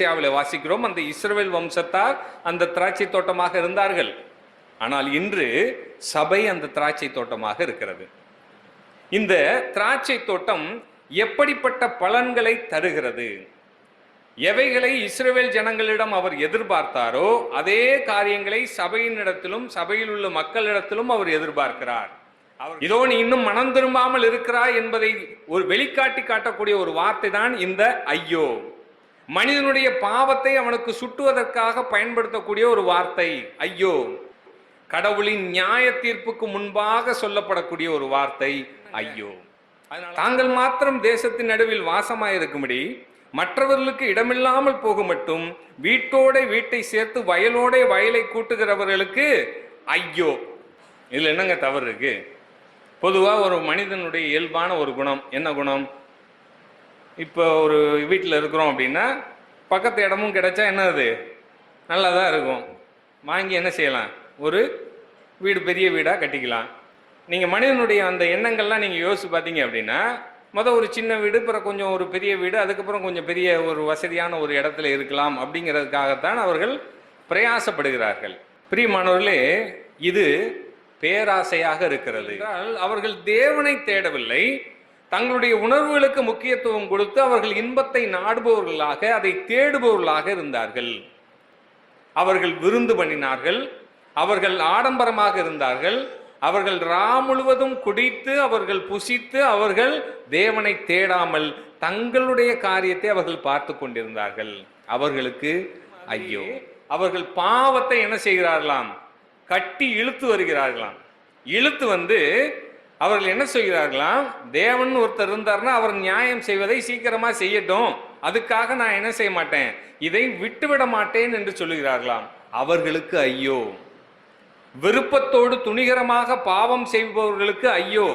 ஏசாயாவில் வாசிக்கிறோம். அந்த இஸ்ரவேல் வம்சத்தார் அந்த திராட்சை தோட்டமாக இருந்தார்கள். ஆனால் இன்று சபை அந்த திராட்சை தோட்டமாக இருக்கிறது. இந்த திராட்சை தோட்டம் எப்படிப்பட்ட பலன்களை தருகிறது? எவைகளை இஸ்ரவேல் ஜனங்களிடம் அவர் எதிர்பார்த்தாரோ அதே காரியங்களை சபையினிடத்திலும் சபையில் உள்ள மக்களிடத்திலும் அவர் எதிர்பார்க்கிறார். இதோ நீ இன்னும் மனம் திரும்பாமல் இருக்கிறாய் என்பதை ஒரு வெளிக்காட்டி காட்டக்கூடிய ஒரு வார்த்தை தான் இந்த ஐயோ. மனிதனுடைய பாவத்தை அவனுக்கு சுட்டுவதற்காக பயன்படுத்தக்கூடிய ஒரு வார்த்தை ஐயோ. கடவுளின் நியாய தீர்ப்புக்கு முன்பாக சொல்லப்படக்கூடிய ஒரு வார்த்தை ஐயோ. தாங்கள் மாத்திரம் தேசத்தின் நடுவில் வாசமாயிருக்கும்படி மற்றவர்களுக்கு இடமில்லாமல் போக மட்டும் வீட்டோட வீட்டை சேர்த்து வயலோட வயலை கூட்டுகிறவர்களுக்கு ஐயோ. இதுல என்னங்க தவறு இருக்கு? பொதுவாக ஒரு மனிதனுடைய இயல்பான ஒரு குணம் என்ன குணம்? இப்போ ஒரு வீட்டில் இருக்கிறோம் அப்படின்னா பக்கத்து இடமும் கிடைச்சா என்னது நல்லா தான் இருக்கும். வாங்கி என்ன செய்யலாம்? ஒரு வீடு, பெரிய வீடாக கட்டிக்கலாம். நீங்கள் மனிதனுடைய அந்த எண்ணங்கள்லாம் நீங்கள் யோசிச்சு பார்த்தீங்க அப்படின்னா ஒரு சின்ன வீடு, பிறகு கொஞ்சம் ஒரு பெரிய வீடு, அதுக்கப்புறம் கொஞ்சம் பெரிய ஒரு வசதியான ஒரு இடத்துல இருக்கலாம் அப்படிங்கிறதுக்காகத்தான் அவர்கள் பிரயாசப்படுகிறார்கள். பிரியமானவர்களே, இது பேராசையாக இருக்கிறது. அவர்கள் தேவனை தேடவில்லை, தங்களுடைய உணர்வுகளுக்கு முக்கியத்துவம் கொடுத்து அவர்கள் இன்பத்தை நாடுபவர்களாக, அதை தேடுபவர்களாக இருந்தார்கள். அவர்கள் விருந்து பண்ணினார்கள், அவர்கள் ஆடம்பரமாக இருந்தார்கள், அவர்கள் ரா முழுவதும் குடித்து அவர்கள் புசித்து அவர்கள் தேவனை தேடாமல் தங்களுடைய காரியத்தை அவர்கள் பார்த்து கொண்டிருந்தார்கள். அவர்களுக்கு ஐயோ. அவர்கள் பாவத்தை என்ன செய்கிறார்களாம்? கட்டி இழுத்து வருகிறார்களாம். இழுத்து வந்து அவர்கள் என்ன செய்கிறார்களாம்? தேவன் ஒருத்தர் இருந்தார்னா அவர் நியாயம் செய்வதை சீக்கிரமா செய்யட்டும், அதுக்காக நான் என்ன செய்ய மாட்டேன், இதை விட்டுவிட மாட்டேன் என்று சொல்லுகிறார்களாம். அவர்களுக்கு ஐயோ. விருப்பத்தோடு துணிகரமாக பாவம் செய்பவர்களுக்கு ஐயோ.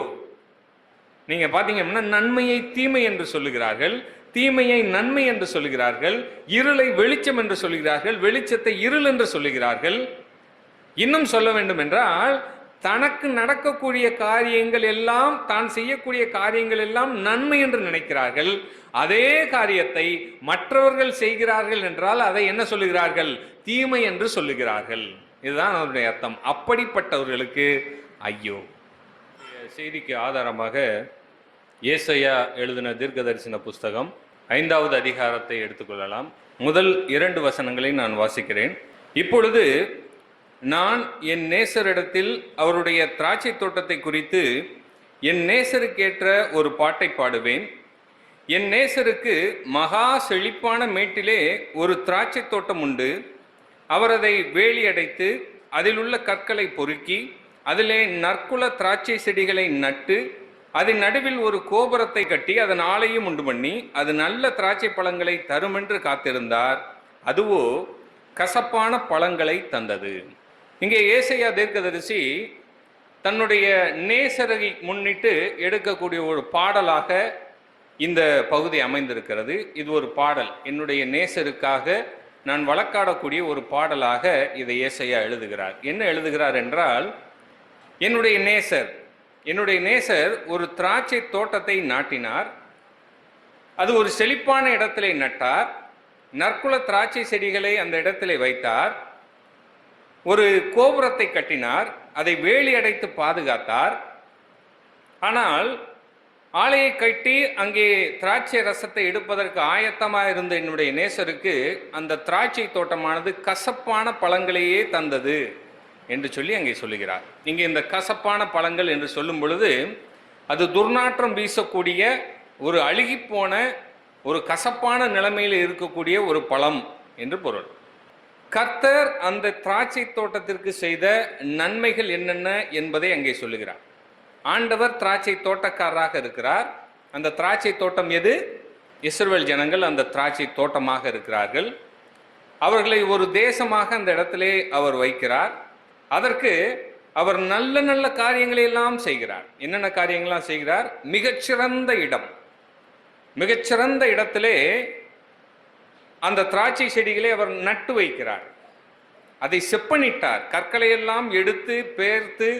நீங்க பாத்தீங்கன்னா நன்மையை தீமை என்று சொல்லுகிறார்கள், தீமையை நன்மை என்று சொல்லுகிறார்கள், இருளை வெளிச்சம் என்று சொல்லுகிறார்கள், வெளிச்சத்தை இருள் என்று சொல்லுகிறார்கள். இன்னும் சொல்ல வேண்டும் என்றால் தனக்கு நடக்கக்கூடிய காரியங்கள் எல்லாம், தான் செய்யக்கூடிய காரியங்கள் எல்லாம் நன்மை என்று நினைக்கிறார்கள். அதே காரியத்தை மற்றவர்கள் செய்கிறார்கள் என்றால் அதை என்ன சொல்லுகிறார்கள்? தீமை என்று சொல்லுகிறார்கள். இதுதான் அவருடைய அர்த்தம். அப்படிப்பட்டவர்களுக்கு ஐயோ. செய்திக்கு ஆதாரமாக ஏசாயா எழுதின தீர்க்கதரிசன புஸ்தகம் 5வது அதிகாரத்தை எடுத்துக்கொள்ளலாம். முதல் 2 வசனங்களை நான் வாசிக்கிறேன். இப்பொழுது நான் என் நேசரிடத்தில் அவருடைய திராட்சை தோட்டத்தை குறித்து என் நேசருக்கேற்ற ஒரு பாட்டை பாடுவேன். என் நேசருக்கு மகா செழிப்பான மேட்டிலே ஒரு திராட்சை தோட்டம் உண்டு. அவர் அதை வேலி அடைத்து அதில் உள்ள கற்களை பொறுக்கி அதிலே நற்குல திராட்சை செடிகளை நட்டு அதன் நடுவில் ஒரு கோபுரத்தை கட்டி அதன் ஆலையும் உண்டு பண்ணி அது நல்ல திராட்சை பழங்களை தருமென்று காத்திருந்தார். அதுவோ கசப்பான பழங்களை தந்தது. இங்கே ஏசாயா தீர்க்கதரிசி தன்னுடைய நேசரை முன்னிட்டு எடுக்கக்கூடிய ஒரு பாடலாக இந்த பகுதி அமைந்திருக்கிறது. இது ஒரு பாடல், என்னுடைய நேசருக்காக நான் வழக்காடக்கூடிய ஒரு பாடலாக இதை ஏசாயா எழுதுகிறார். என்ன எழுதுகிறார் என்றால், என்னுடைய நேசர் ஒரு திராட்சை தோட்டத்தை நாட்டினார், அது ஒரு செழிப்பான இடத்திலே நட்டார், நற்குல திராட்சை செடிகளை அந்த இடத்திலே வைத்தார், ஒரு கோபுரத்தை கட்டினார், அதை வேலி அடைத்து பாதுகாத்தார். ஆனால் ஆலையை கட்டி அங்கே திராட்சை ரசத்தை எடுப்பதற்கு ஆயத்தமாக இருந்த என்னுடைய நேசருக்கு அந்த திராட்சை தோட்டமானது கசப்பான பழங்களையே தந்தது என்று சொல்லி அங்கே சொல்லுகிறார். இங்கே இந்த கசப்பான பழங்கள் என்று சொல்லும் பொழுது அது துர்நாற்றம் வீசக்கூடிய ஒரு அழுகிப்போன ஒரு கசப்பான நிலைமையில் இருக்கக்கூடிய ஒரு பழம் என்று பொருள். கர்த்தர் அந்த திராட்சை தோட்டத்திற்கு செய்த நன்மைகள் என்னென்ன என்பதை அங்கே சொல்லுகிறார். ஆண்டவர் திராட்சை தோட்டக்காரராக இருக்கிறார். அந்த திராட்சை தோட்டம் எது? இஸ்ரவேல் ஜனங்கள் அந்த திராட்சை தோட்டமாக இருக்கிறார்கள். அவர்களை ஒரு தேசமாக அந்த இடத்திலே அவர் வைக்கிறார். அதற்கு அவர் நல்ல நல்ல காரியங்களை எல்லாம் செய்கிறார். என்னென்ன காரியங்கள்லாம் செய்கிறார்? மிகச்சிறந்த இடத்திலே அந்த திராட்சை செடிகளை அவர் நட்டு வைக்கிறார். அதை செப்பனிட்டார். கற்களை எல்லாம் எடுத்து பேர்த்து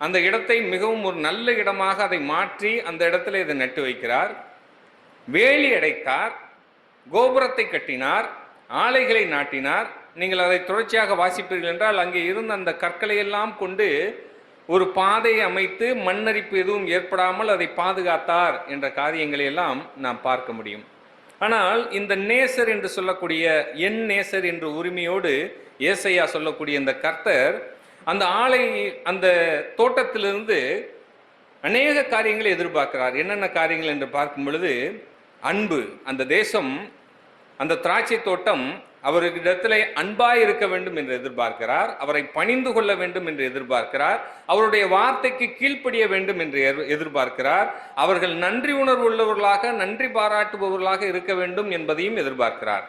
அந்த இடத்தை மிகவும் ஒரு நல்ல இடமாக அதை மாற்றி அந்த இடத்துல இதை நட்டு வைக்கிறார். வேலி அடைத்தார், கோபுரத்தை கட்டினார், ஆலைகளை நாட்டினார். நீங்கள் அதை தொடர்ச்சியாக வாசிப்பீர்கள் என்றால் அங்கே இருந்த அந்த கற்களை எல்லாம் கொண்டு ஒரு பாதையை அமைத்து மண்ணரிப்பு எதுவும் ஏற்படாமல் அதை பாதுகாத்தார் என்ற காரியங்களை எல்லாம் நாம் பார்க்க முடியும். ஆனால் இந்த நேசர் என்று சொல்லக்கூடிய என் நேசர் என்ற உரிமையோடு ஏசையா சொல்லக்கூடிய இந்த கர்த்தர் அந்த ஆலை அந்த தோட்டத்திலிருந்து அநேக காரியங்களை எதிர்பார்க்கிறார். என்னென்ன காரியங்கள் என்று பார்க்கும் பொழுது, அன்பு, அந்த தேசம், அந்த திராட்சை தோட்டம் அவரிடத்திலே அன்பாய் இருக்க வேண்டும் என்று எதிர்பார்க்கிறார். அவரை பணிந்து கொள்ள வேண்டும் என்று எதிர்பார்க்கிறார். அவருடைய வார்த்தைக்கு கீழ்ப்படிய வேண்டும் என்று எதிர்பார்க்கிறார். அவர்கள் நன்றி உணர்வு உள்ளவர்களாக, நன்றி பாராட்டுபவர்களாக இருக்க வேண்டும் என்பதையும் எதிர்பார்க்கிறார்.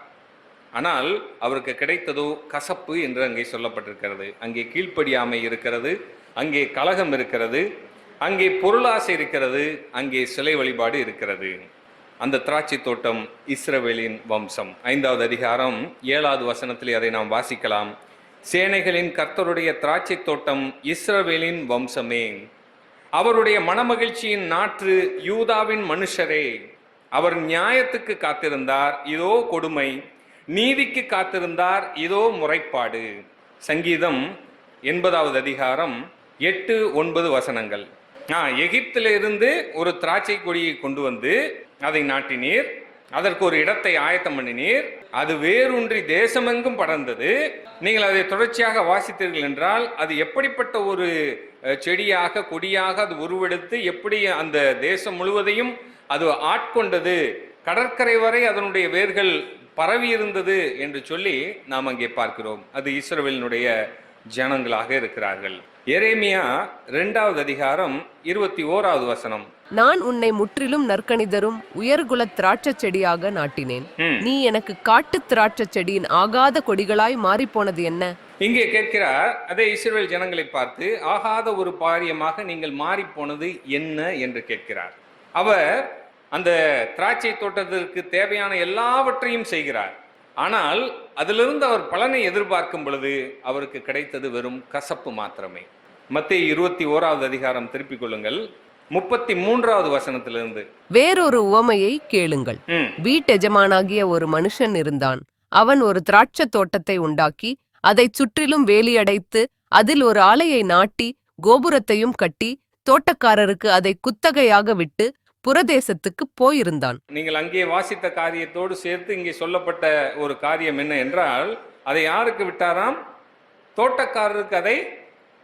ஆனால் அவருக்கு கிடைத்ததோ கசப்பு என்று அங்கே சொல்லப்பட்டிருக்கிறது. அங்கே கீழ்ப்படியாமை இருக்கிறது, அங்கே கலகம் இருக்கிறது, அங்கே பொருளாசை இருக்கிறது, அங்கே சிலை வழிபாடு இருக்கிறது. அந்த திராட்சை தோட்டம் இஸ்ரவேலின் வம்சம். 5வது அதிகாரம் 7வது வசனத்திலே அதை நாம் வாசிக்கலாம். சேனைகளின் கர்த்தருடைய திராட்சை தோட்டம் இஸ்ரவேலின் வம்சமே, அவருடைய மனமகிழ்ச்சியின் நாற்று யூதாவின் மனுஷரே. அவர் நியாயத்துக்கு காத்திருந்தார், இதோ கொடுமை, நீதிக்கு காத்திருந்தார், இதோ முறைப்பாடு. சங்கீதம் 80வது அதிகாரம் 8-9 வசனங்கள். எகிப்திலிருந்து ஒரு திராட்சை கொடியை கொண்டு வந்து அதை நாட்டினீர், அதற்கு ஒரு இடத்தை ஆயத்தம் பண்ணினீர், அது வேரூன்றி தேசமெங்கும் படர்ந்தது. நீங்கள் அதை தொடர்ச்சியாக வாசித்தீர்கள் என்றால் அது எப்படிப்பட்ட ஒரு செடியாக கொடியாக அது உருவெடுத்து எப்படி அந்த தேசம் முழுவதையும் அது ஆட்கொண்டது, கடற்கரை வரை அதனுடைய வேர்கள் பரவி இருந்தது என்று சொல்லி நாம் அங்கே பார்க்கிறோம். அது இஸ்ரவேலினுடைய ஜனங்களாக இருக்கிறார்கள். எரேமியா 2வது அதிகாரம் 21வது வசனம். நான் உன்னை முற்றிலும் நற்கணிதரும் உயர்குல திராட்சை செடியாக நாட்டினேன், நீ எனக்கு காட்டு திராட்சை செடியின் ஆகாத கொடிகளாய் மாறிப்போனது என்ன? இங்கே கேட்கிறார் அதே இஸ்ரவேல் ஜனங்களை பார்த்து, ஆகாத ஒரு பாரியமாக நீங்கள் மாறி போனது என்ன என்று கேட்கிறார். அவர் அந்த திராட்சை தோட்டத்திற்கு தேவையான எல்லாவற்றையும் செய்கிறார். ஆனால் அதிலிருந்து அவர் பலனை எதிர்பார்க்கும் பொழுது அவருக்கு கிடைத்தது வெறும் கசப்பு மாத்திரமே. மத்தேயு 21வது அதிகாரம் திருப்பிக் கொள்ளுங்கள், 33வது வசனத்திலிருந்து. வேறொரு உவமையை கேளுங்கள். வீட்டெஜமானாகிய ஒரு மனுஷன் இருந்தான். அவன் ஒரு திராட்சை தோட்டத்தை உண்டாக்கி அதை சுற்றிலும் வேலியடைத்து அதில் ஒரு ஆலையை நாட்டி கோபுரத்தையும் கட்டி தோட்டக்காரருக்கு அதை குத்தகையாக விட்டு புரதேசத்துக்கு போயிருந்தான். நீங்கள் அங்கே வாசித்த காரியத்தோடு சேர்த்து இங்கே சொல்லப்பட்ட ஒரு காரியம் என்ன என்றால், அதை யாருக்கு விட்டாராம்? தோட்டக்காரருக்கு அதை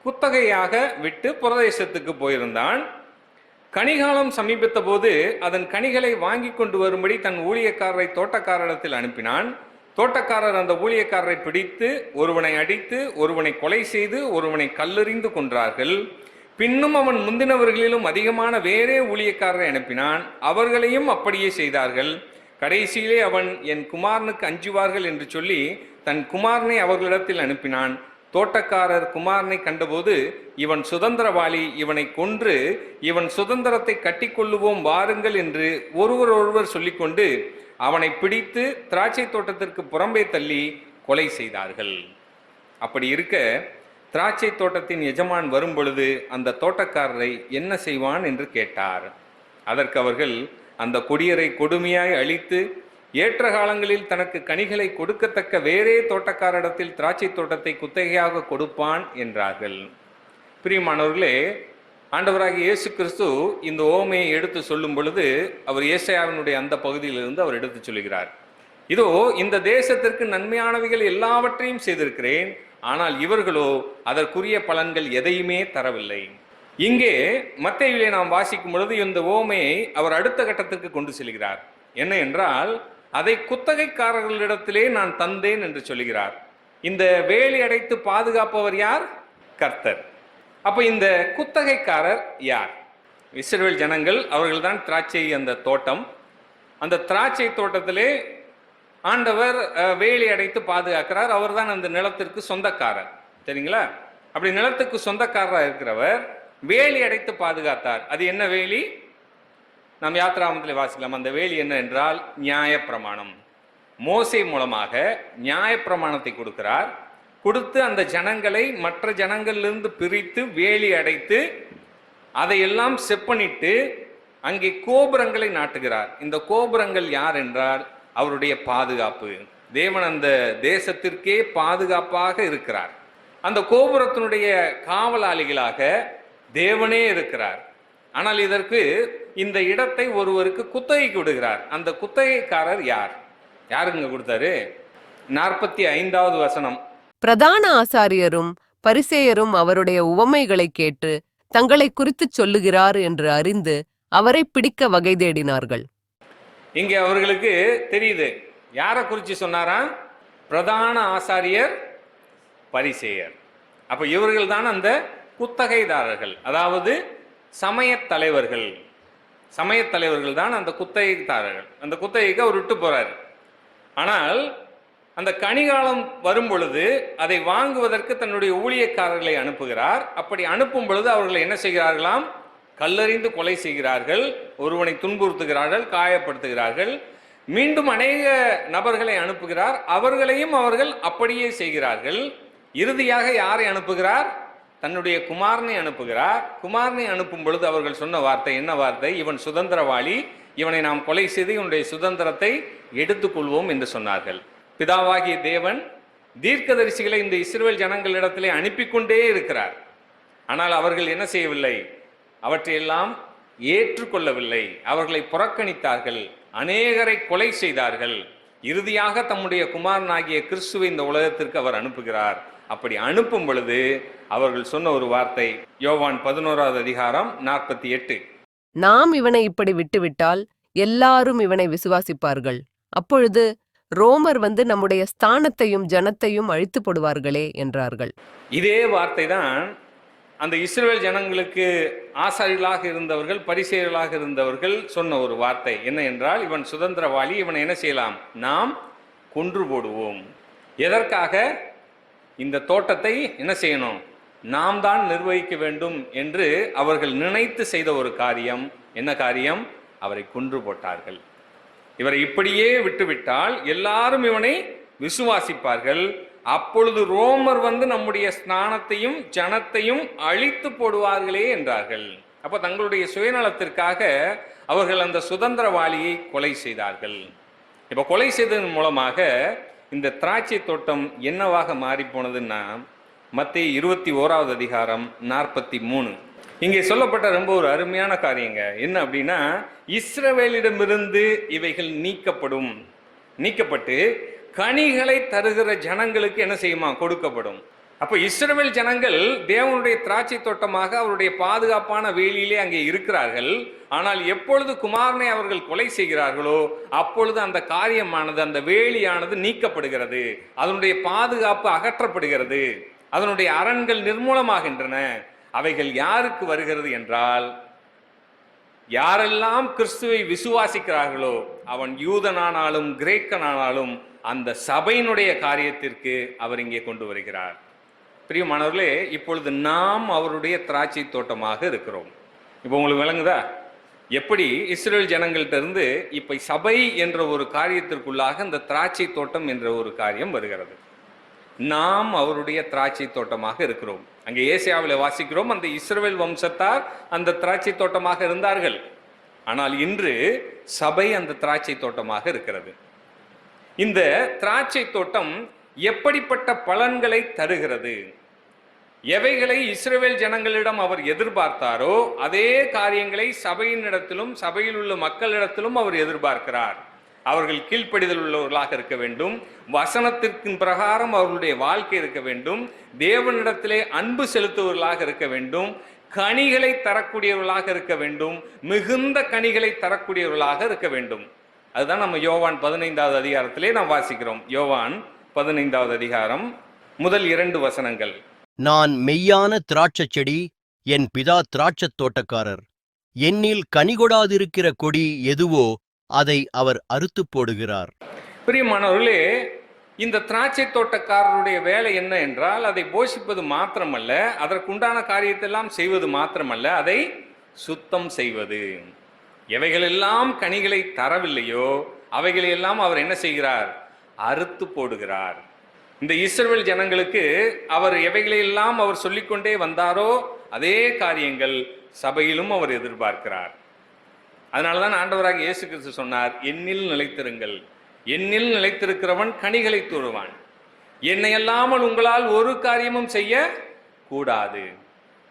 குத்தகையாக விட்டு புரதேசத்துக்கு போயிருந்தான். கனிகாலம் சமீபித்த போது அதன் கனிகளை வாங்கி கொண்டு வரும்படி தன் ஊழியக்காரரை தோட்டக்காரரிடத்தில் அனுப்பினான். தோட்டக்காரர் அந்த ஊழியக்காரரை பிடித்து ஒருவனை அடித்து ஒருவனை கொலை செய்து ஒருவனை கல்லெறிந்து கொன்றார்கள். பின்னும் அவன் முந்தினவர்களிலும் அதிகமான வேறே ஊழியக்காரரை அனுப்பினான், அவர்களையும் அப்படியே செய்தார்கள். கடைசியிலே அவன் என் குமாரனுக்கு அஞ்சுவார்கள் என்று சொல்லி தன் குமாரனை அவர்களிடத்தில் அனுப்பினான். தோட்டக்காரர் குமாரனை கண்டபோது, இவன் சுதந்திரவாளி, இவனை கொன்று இவன் சுதந்திரத்தை கட்டிக்கொள்ளுவோம் வாருங்கள் என்று ஒருவர் சொல்லிக்கொண்டு அவனை பிடித்து திராட்சை தோட்டத்திற்கு புறம்பே தள்ளி கொலை செய்தார்கள். அப்படி இருக்க திராட்சை தோட்டத்தின் எஜமான் வரும் பொழுது அந்த தோட்டக்காரரை என்ன செய்வான் என்று கேட்டார். அதற்கு அவர்கள், அந்த கொடியரை கொடுமையாய் அழித்து ஏற்ற காலங்களில் தனக்கு கனிகளை கொடுக்கத்தக்க வேறே தோட்டக்காரிடத்தில் திராட்சை தோட்டத்தை குத்தகையாக கொடுப்பான் என்றார்கள். பிரியமானவர்களே, ஆண்டவராகிய இயேசு கிறிஸ்து இந்த ஓமையை எடுத்து சொல்லும் பொழுது அவர் ஏசாயாவினுடைய அந்த பகுதியிலிருந்து அவர் எடுத்து சொல்லுகிறார். இதோ இந்த தேசத்திற்கு நன்மையானவைகள் எல்லாவற்றையும் செய்திருக்கிறேன், ஆனால் இவர்களோ அதற்குரிய பலன்கள் எதையுமே தரவில்லை. இங்கே மத்தேயுவிலே நாம் வாசிக்கும் பொழுது இந்த ஓமையை அவர் அடுத்த கட்டத்திற்கு கொண்டு செல்கிறார். என்ன என்றால், அதை குத்தகைக்காரர்களிடத்திலே நான் தந்தேன் என்று சொல்கிறார். இந்த வேலி அடைத்து பாதுகாப்பவர் யார்? கர்த்தர். அப்ப இந்த குத்தகைக்காரர் யார்? இஸ்ரவேல் ஜனங்கள். அவர்கள்தான் திராட்சை அந்த தோட்டம். அந்த திராட்சை தோட்டத்திலே ஆண்டவர் வேலி அடைத்து பாதுகாக்கிறார். அவர் தான் அந்த நிலத்திற்கு சொந்தக்காரர். சரிங்களா? அப்படி நிலத்துக்கு சொந்தக்காரராக இருக்கிறவர் வேலி அடைத்து பாதுகாத்தார். அது என்ன வேலி? நாம் யாத்திராமத்தில் வாசிக்கலாம். அந்த வேலி என்ன என்றால் நியாயப்பிரமாணம். மோசே மூலமாக நியாயப்பிரமாணத்தை கொடுக்கிறார். கொடுத்து அந்த ஜனங்களை மற்ற ஜனங்களிலிருந்து பிரித்து வேலி அடைத்து அதையெல்லாம் செப்பனிட்டு அங்கே கோபுரங்களை நாட்டுகிறார். இந்த கோபுரங்கள் யார் என்றால் அவருடைய பாதுகாப்பு. தேவன் அந்த தேசத்திற்கே பாதுகாப்பாக இருக்கிறார். அந்த கோபுரத்தினுடைய காவலாளிகளாக தேவனே இருக்கிறார். ஆனால் இதற்கு இந்த இடத்தை ஒருவருக்கு குத்தகைக்கு விடுகிறார். அந்த குத்தகைக்காரர் யார்? யாருங்க கொடுத்தாரு? 45வது வசனம். பிரதான ஆசாரியரும் பரிசேயரும் அவருடைய உவமைகளை கேட்டு தங்களை குறித்துச் சொல்லுகிறார் என்று அறிந்து அவரை பிடிக்க வகை தேடினார்கள். இங்கே அவர்களுக்கு தெரியுது யாரை குறித்து சொன்னாரா? பிரதான ஆசாரியர், பரிசேயர். அப்ப இவர்கள் தான் அந்த குத்தகைதாரர்கள், அதாவது சமயத் தலைவர்கள். சமயத் தலைவர்கள் தான் அந்த குத்தகைதாரர்கள். அந்த குத்தகைக்கு அவர் விட்டு போறாரு. ஆனால் அந்த கனிகாலம் வரும் பொழுது அதை வாங்குவதற்கு தன்னுடைய ஊழியக்காரர்களை அனுப்புகிறார். அப்படி அனுப்பும் பொழுது அவர்கள் என்ன செய்கிறார்களாம்? கல்லறிந்து கொலை செய்கிறார்கள், ஒருவனை துன்புறுத்துகிறார்கள், காயப்படுத்துகிறார்கள். மீண்டும் அநேக நபர்களை அனுப்புகிறார், அவர்களையும் அவர்கள் அப்படியே செய்கிறார்கள். இறுதியாக யாரை அனுப்புகிறார்? தன்னுடைய குமாரனை அனுப்புகிறார். குமாரனை அனுப்பும் பொழுது அவர்கள் சொன்ன வார்த்தை என்ன வார்த்தை? இவன் சுதந்திரவாளி, இவனை நாம் கொலை செய்து இவனுடைய சுதந்திரத்தை எடுத்துக்கொள்வோம் என்று சொன்னார்கள். பிதாவாகிய தேவன் தீர்க்கதரிசிகளை இந்த இஸ்ரவேல் ஜனங்களிடத்திலே அனுப்பி கொண்டே இருக்கிறார். ஆனால் அவர்கள் என்ன செய்யவில்லை? அவற்றையெல்லாம் ஏற்றுக்கொள்ளவில்லை. அவர்களை புறக்கணித்தார்கள், அநேகரை கொலை செய்தார்கள். இறுதியாக தம்முடைய குமாரனாகிய கிறிஸ்துவை இந்த உலகத்திற்கு அவர் அனுப்புகிறார். அப்படி அனுப்பும் பொழுது அவர்கள் சொன்ன ஒரு வார்த்தை, யோவான் 11வது அதிகாரம் 48. நாம் இவனை இப்படி விட்டுவிட்டால் எல்லாரும் இவனை விசுவாசிப்பார்கள். அப்பொழுது ரோமர் வந்து நம்முடைய ஸ்தானத்தையும் ஜனத்தையும் அழித்து போடுவார்களே என்றார்கள். இதே வார்த்தை தான் அந்த இஸ்ரவேல் ஜனங்களுக்கு ஆசாரியர்களாக இருந்தவர்கள், பரிசேயர்களாக இருந்தவர்கள் சொன்ன ஒரு வார்த்தை. என்ன என்றால், இவன் சுதந்திரவாளி, இவனை என்ன செய்யலாம்? நாம் கொன்று போடுவோம். எதற்காக? இந்த தோட்டத்தை என்ன செய்யணும்? நாம் தான் நிர்வகிக்க வேண்டும் என்று அவர்கள் நினைத்து செய்த ஒரு காரியம். என்ன காரியம்? அவரை கொன்று போட்டார்கள். இவரை இப்படியே விட்டுவிட்டால் எல்லாரும் இவனை விசுவாசிப்பார்கள். அப்பொழுது ரோமர் வந்து நம்முடைய ஸ்நானத்தையும் ஜனத்தையும் அழித்து போடுவார்களே என்றார்கள். அப்ப தங்களுடைய சுயநலத்திற்காக அவர்கள் அந்த சுதந்திரவாளியை கொலை செய்தார்கள். இப்ப கொலை செய்ததன் மூலமாக இந்த திராட்சை தோட்டம் என்னவாக மாறி போனதுன்னா, மத்தேயு 21வது அதிகாரம் 43. இங்கே சொல்லப்பட்ட ரொம்ப ஒரு அருமையான காரியங்க. என்ன அப்படின்னா, இஸ்ரவேலிடமிருந்து இவைகள் நீக்கப்பட்டு கனிகளை தருகிற ஜனங்களுக்கு என்ன செய்யுமா? கொடுக்கப்படும். அப்போ இஸ்ரவேல் ஜனங்கள் தேவனுடைய திராட்சை தோட்டமாக அவருடைய பாதுகாப்பான வேலியிலே அங்கே இருக்கிறார்கள். ஆனால் எப்பொழுது குமாரனை அவர்கள் கொலை செய்கிறார்களோ அப்பொழுது அந்த காரியமானது, அந்த வேலியானது நீக்கப்படுகிறது, அதனுடைய பாதுகாப்பு அகற்றப்படுகிறது, அதனுடைய அரண்கள் நிர்மூலமாகின்றன. அவைகள் யாருக்கு வருகிறது என்றால், யாரெல்லாம் கிறிஸ்துவை விசுவாசிக்கிறார்களோ, அவன் யூதனானாலும் கிரேக்கனானாலும் அந்த சபையினுடைய காரியத்திற்கு அவர் இங்கே கொண்டு வருகிறார். பிரியமானவர்களே, இப்பொழுது நாம் அவருடைய திராட்சை தோட்டமாக இருக்கிறோம். இப்போ உங்களுக்கு விளங்குதா எப்படி இஸ்ரவேல் ஜனங்கள்ட்ட இருந்து இப்ப சபை என்ற ஒரு காரியத்திற்குள்ளாக இந்த திராட்சை தோட்டம் என்ற ஒரு காரியம் வருகிறது. நாம் அவருடைய திராட்சை தோட்டமாக இருக்கிறோம். அங்கே ஏசாயாவில் வாசிக்கிறோம், அந்த இஸ்ரவேல் வம்சத்தார் அந்த திராட்சை தோட்டமாக இருந்தார்கள். ஆனால் இன்று சபை அந்த திராட்சை தோட்டமாக இருக்கிறது. இந்த திராட்சை தோட்டம் எப்படிப்பட்ட பலன்களை தருகிறது? எவைகளை இஸ்ரவேல் ஜனங்களிடம் அவர் எதிர்பார்த்தாரோ அதே காரியங்களை சபையினிடத்திலும் சபையில் உள்ள மக்களிடத்திலும் அவர் எதிர்பார்க்கிறார். அவர்கள் கீழ்ப்படிதல் உள்ளவர்களாக இருக்க வேண்டும், வசனத்திற்கு பிரகாரம் அவர்களுடைய வாழ்க்கை இருக்க வேண்டும், தேவனிடத்திலே அன்பு செலுத்துவர்களாக இருக்க வேண்டும், கனிகளை தரக்கூடியவர்களாக இருக்க வேண்டும், மிகுந்த கனிகளை தரக்கூடியவர்களாக இருக்க வேண்டும். அதுதான் நம்ம யோவான் 15வது அதிகாரத்திலே நாம் வாசிக்கிறோம். யோவான் 15வது அதிகாரம் முதல் 2 வசனங்கள். நான் மெய்யான திராட்சைச் செடி, என் பிதா திராட்சத் தோட்டக்காரர். என்னில் கனிகொடாதிருக்கிற கொடி எதுவோ அதை அவர் அறுத்து போடுகிறார். பிரியமானவர்களே, இந்த திராட்சை தோட்டக்காரருடைய வேலை என்ன என்றால், அதை போஷிப்பது மாத்திரமல்ல, அதற்குண்டான காரியத்தெல்லாம் செய்வது மாத்திரமல்ல, அதை சுத்தம் செய்வது. எவைகளெல்லாம் கனிகளை தரவில்லையோ அவைகளெல்லாம் அவர் என்ன செய்கிறார்? அறுத்து போடுகிறார். இந்த இஸ்ரவேல் ஜனங்களுக்கு அவர் எவைகளெல்லாம் அவர் சொல்லிக்கொண்டே வந்தாரோ அதே காரியங்கள் சபையிலும் அவர் எதிர்பார்க்கிறார். அதனாலதான் ஆண்டவராக இயேசு கிறிஸ்து சொன்னார், என்னில் நிலைத்திருங்கள், என்னில் நிலைத்திருக்கிறவன் கனிகளை தூறுவான். என்னை அல்லாமல் உங்களால் ஒரு காரியமும் செய்ய கூடாது.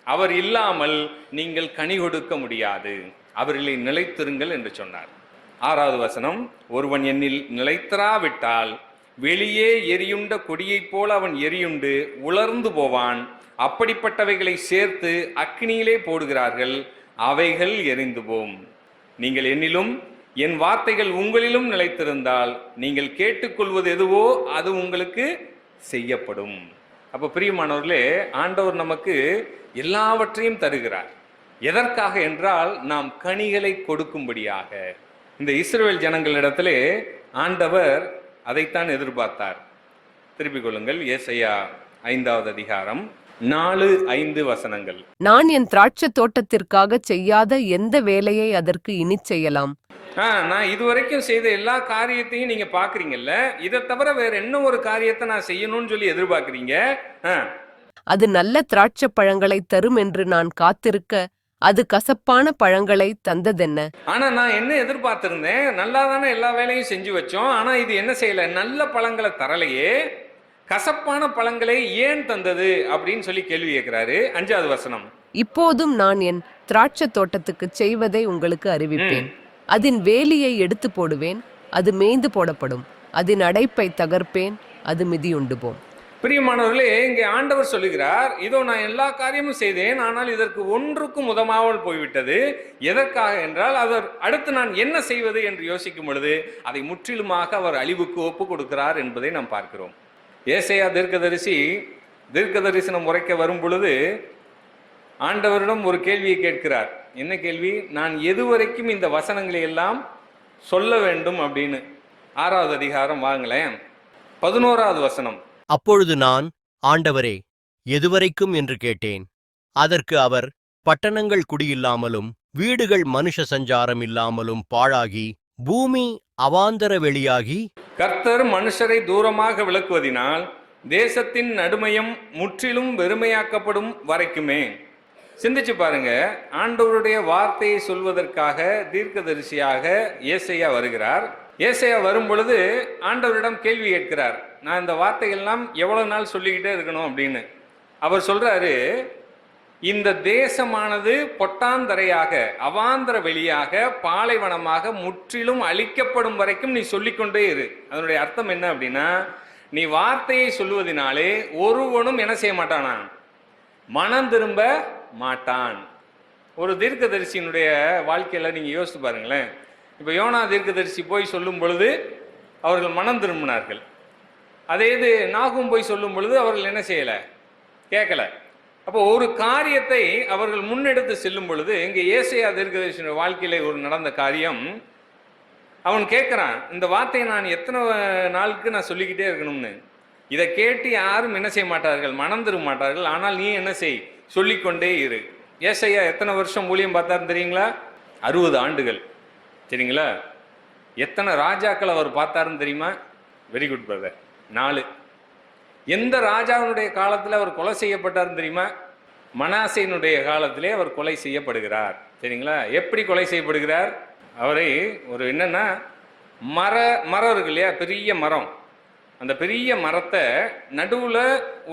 அவர் இல்லாமல் நீங்கள் கனி கொடுக்க முடியாது. அவர்களை நிலைத்திருங்கள் என்று சொன்னார். 6வது வசனம், ஒருவன் என்னில் நிலைத்திராவிட்டால் வெளியே எரியுண்ட கொடியைப் போல அவன் எரியுண்டு உலர்ந்து போவான். அப்படிப்பட்டவைகளை சேர்த்து அக்கினியிலே போடுகிறார்கள், அவைகள் எரிந்து போம். நீங்கள் என்னிலும் என் வார்த்தைகள் உங்களிலும் நிலைத்திருந்தால் நீங்கள் கேட்டுக்கொள்வது எதுவோ அது உங்களுக்கு செய்யப்படும். அப்போ பிரியமானவர்களே, ஆண்டவர் நமக்கு எல்லாவற்றையும் தருகிறார். எதற்காக என்றால் நாம் கனிகளை கொடுக்கும்படியாக. இந்த இஸ்ரவேல் ஜனங்களிடத்திலே ஆண்டவர் அதைத்தான் எதிர்பார்த்தார். திருப்பிக் கொள்ளுங்கள், ஏசாயா 5வது அதிகாரம் 4-5 வசனங்கள். நான் என் திராட்சை தோட்டத்திற்காக செய்யாத எந்த வேலையை அதற்கு இனி செய்யலாம்? நான் இதுவரைக்கும் செய்த எல்லா காரியத்தையும் நீங்க பாக்குறீங்கல்ல, இதை தவிர வேற என்ன ஒரு காரியத்தை நான் செய்யணும்னு சொல்லி எதிர்பார்க்கறீங்க? அது நல்ல திராட்சை பழங்களை தரும் என்று நான் காத்திருக்க அது கசப்பான பழங்களை தந்ததென்ன? ஆனா நான் என்ன எதிர்பார்த்திருந்தேன்? நல்லா தானே எல்லா வேலையும் செஞ்சு வச்சோம். ஆனா இது என்ன செய்யல? நல்ல பழங்களை தரலையே, கசப்பான பழங்களை ஏன் தந்தது அப்படின்னு சொல்லி கேள்வி கேட்கிறாரு. 5வது வசனம், இப்போதும் நான் என் திராட்சை தோட்டத்துக்கு செய்வதை உங்களுக்கு அறிவிப்பேன். அதன் வேலியை எடுத்து போடுவேன், அது மேய்ந்து போடப்படும். அதன் அடைப்பை தகர்ப்பேன், அது மிதியுண்டு போம். பிரியமானவர்களே, இங்கே ஆண்டவர் சொல்லுகிறார், இதோ நான் எல்லா காரியமும் செய்தேன், ஆனால் இதற்கு ஒன்றுக்கும் உதவாமல் போய்விட்டது. எதற்காக என்றால், அவர் அடுத்து நான் என்ன செய்வது என்று யோசிக்கும் பொழுது அதை முற்றிலுமாக அவர் அழிவுக்கு ஒப்பு கொடுக்கிறார் என்பதை நாம் பார்க்கிறோம். ஏசாயா தீர்க்கதரிசனம் உரைக்க வரும் பொழுது ஆண்டவரிடம் ஒரு கேள்வியை கேட்கிறார். என்ன கேள்வி? நான் எதுவரைக்கும் இந்த வசனங்களை எல்லாம் சொல்ல வேண்டும் அப்படின்னு. 6வது அதிகாரம் வாங்களேன், 11வது வசனம். அப்பொழுது நான், ஆண்டவரே, எதுவரைக்கும் என்று கேட்டேன். அதற்கு அவர், பட்டணங்கள் குடியில்லாமலும் வீடுகள் மனுஷ சஞ்சாரம் இல்லாமலும் பாழாகி பூமி அவாந்தர வெளியாகி கர்த்தர் மனுஷரை தூரமாக விலக்குவதினால் தேசத்தின் நடுமையம் முற்றிலும் வெறுமையாக்கப்படும் வரைக்குமே. சிந்திச்சு பாருங்க, ஆண்டவருடைய வார்த்தையை சொல்வதற்காக தீர்க்கதரிசியாக ஏசாயா வருகிறார். ஏசாயா வரும் பொழுது ஆண்டவரிடம் கேள்வி கேட்கிறார், நான் இந்த வார்த்தைகள்லாம் எவ்வளவு நாள் சொல்லிக்கிட்டே இருக்கணும் அப்படின்னு. அவர் சொல்றாரு, இந்த தேசமானது பொட்டாந்தரையாக அவாந்தர வெளியாக பாலைவனமாக முற்றிலும் அழிக்கப்படும் வரைக்கும் நீ சொல்லிக்கொண்டே இரு. அதனுடைய அர்த்தம் என்ன அப்படின்னா, நீ வார்த்தையை சொல்லுவதனாலே ஒருவனும் என்ன செய்ய மாட்டானா? மனம் திரும்ப மாட்டான். ஒரு தீர்க்கதரிசியினுடைய வாழ்க்கையில நீங்க யோசித்து பாருங்களேன். இப்ப யோனா தீர்க்கதரிசி போய் சொல்லும் பொழுது அவர்கள் மனம் திரும்பினார்கள். அதே இது நாகும் போய் சொல்லும் பொழுது அவர்கள் என்ன செய்யல? கேட்கல. அப்போ ஒரு காரியத்தை அவர்கள் முன்னெடுத்து செல்லும் பொழுது, இங்கே ஏசாயா தீர்க்கதரிசியினுடைய வாழ்க்கையில ஒரு நடந்த காரியம், அவன் கேட்கிறான், இந்த வார்த்தையை நான் எத்தனை நாளுக்கு நான் சொல்லிக்கிட்டே இருக்கணும்னு. இதை கேட்டு யாரும் என்ன செய்ய மாட்டார்கள்? மனம் திரும்ப மாட்டார்கள். ஆனால் நீ என்ன செய்? சொல்லிக்கொண்டே இரு. ஏசாயா எத்தனை வருஷம் ஊழியம் பார்த்தாருன்னு தெரியுங்களா? 60 ஆண்டுகள். சரிங்களா? எத்தனை ராஜாக்கள் அவர் பார்த்தாருன்னு தெரியுமா? Very good brother. 4. எந்த ராஜாவினுடைய காலத்தில் அவர் கொலை செய்யப்பட்டார்னு தெரியுமா? மனாசேனுடைய காலத்திலே அவர் கொலை செய்யப்படுகிறார். சரிங்களா? எப்படி கொலை செய்யப்படுகிறார்? அவரை ஒரு என்னன்னா, மரம் இருக்கு இல்லையா, பெரிய மரம், அந்த பெரிய மரத்தை நடுவில்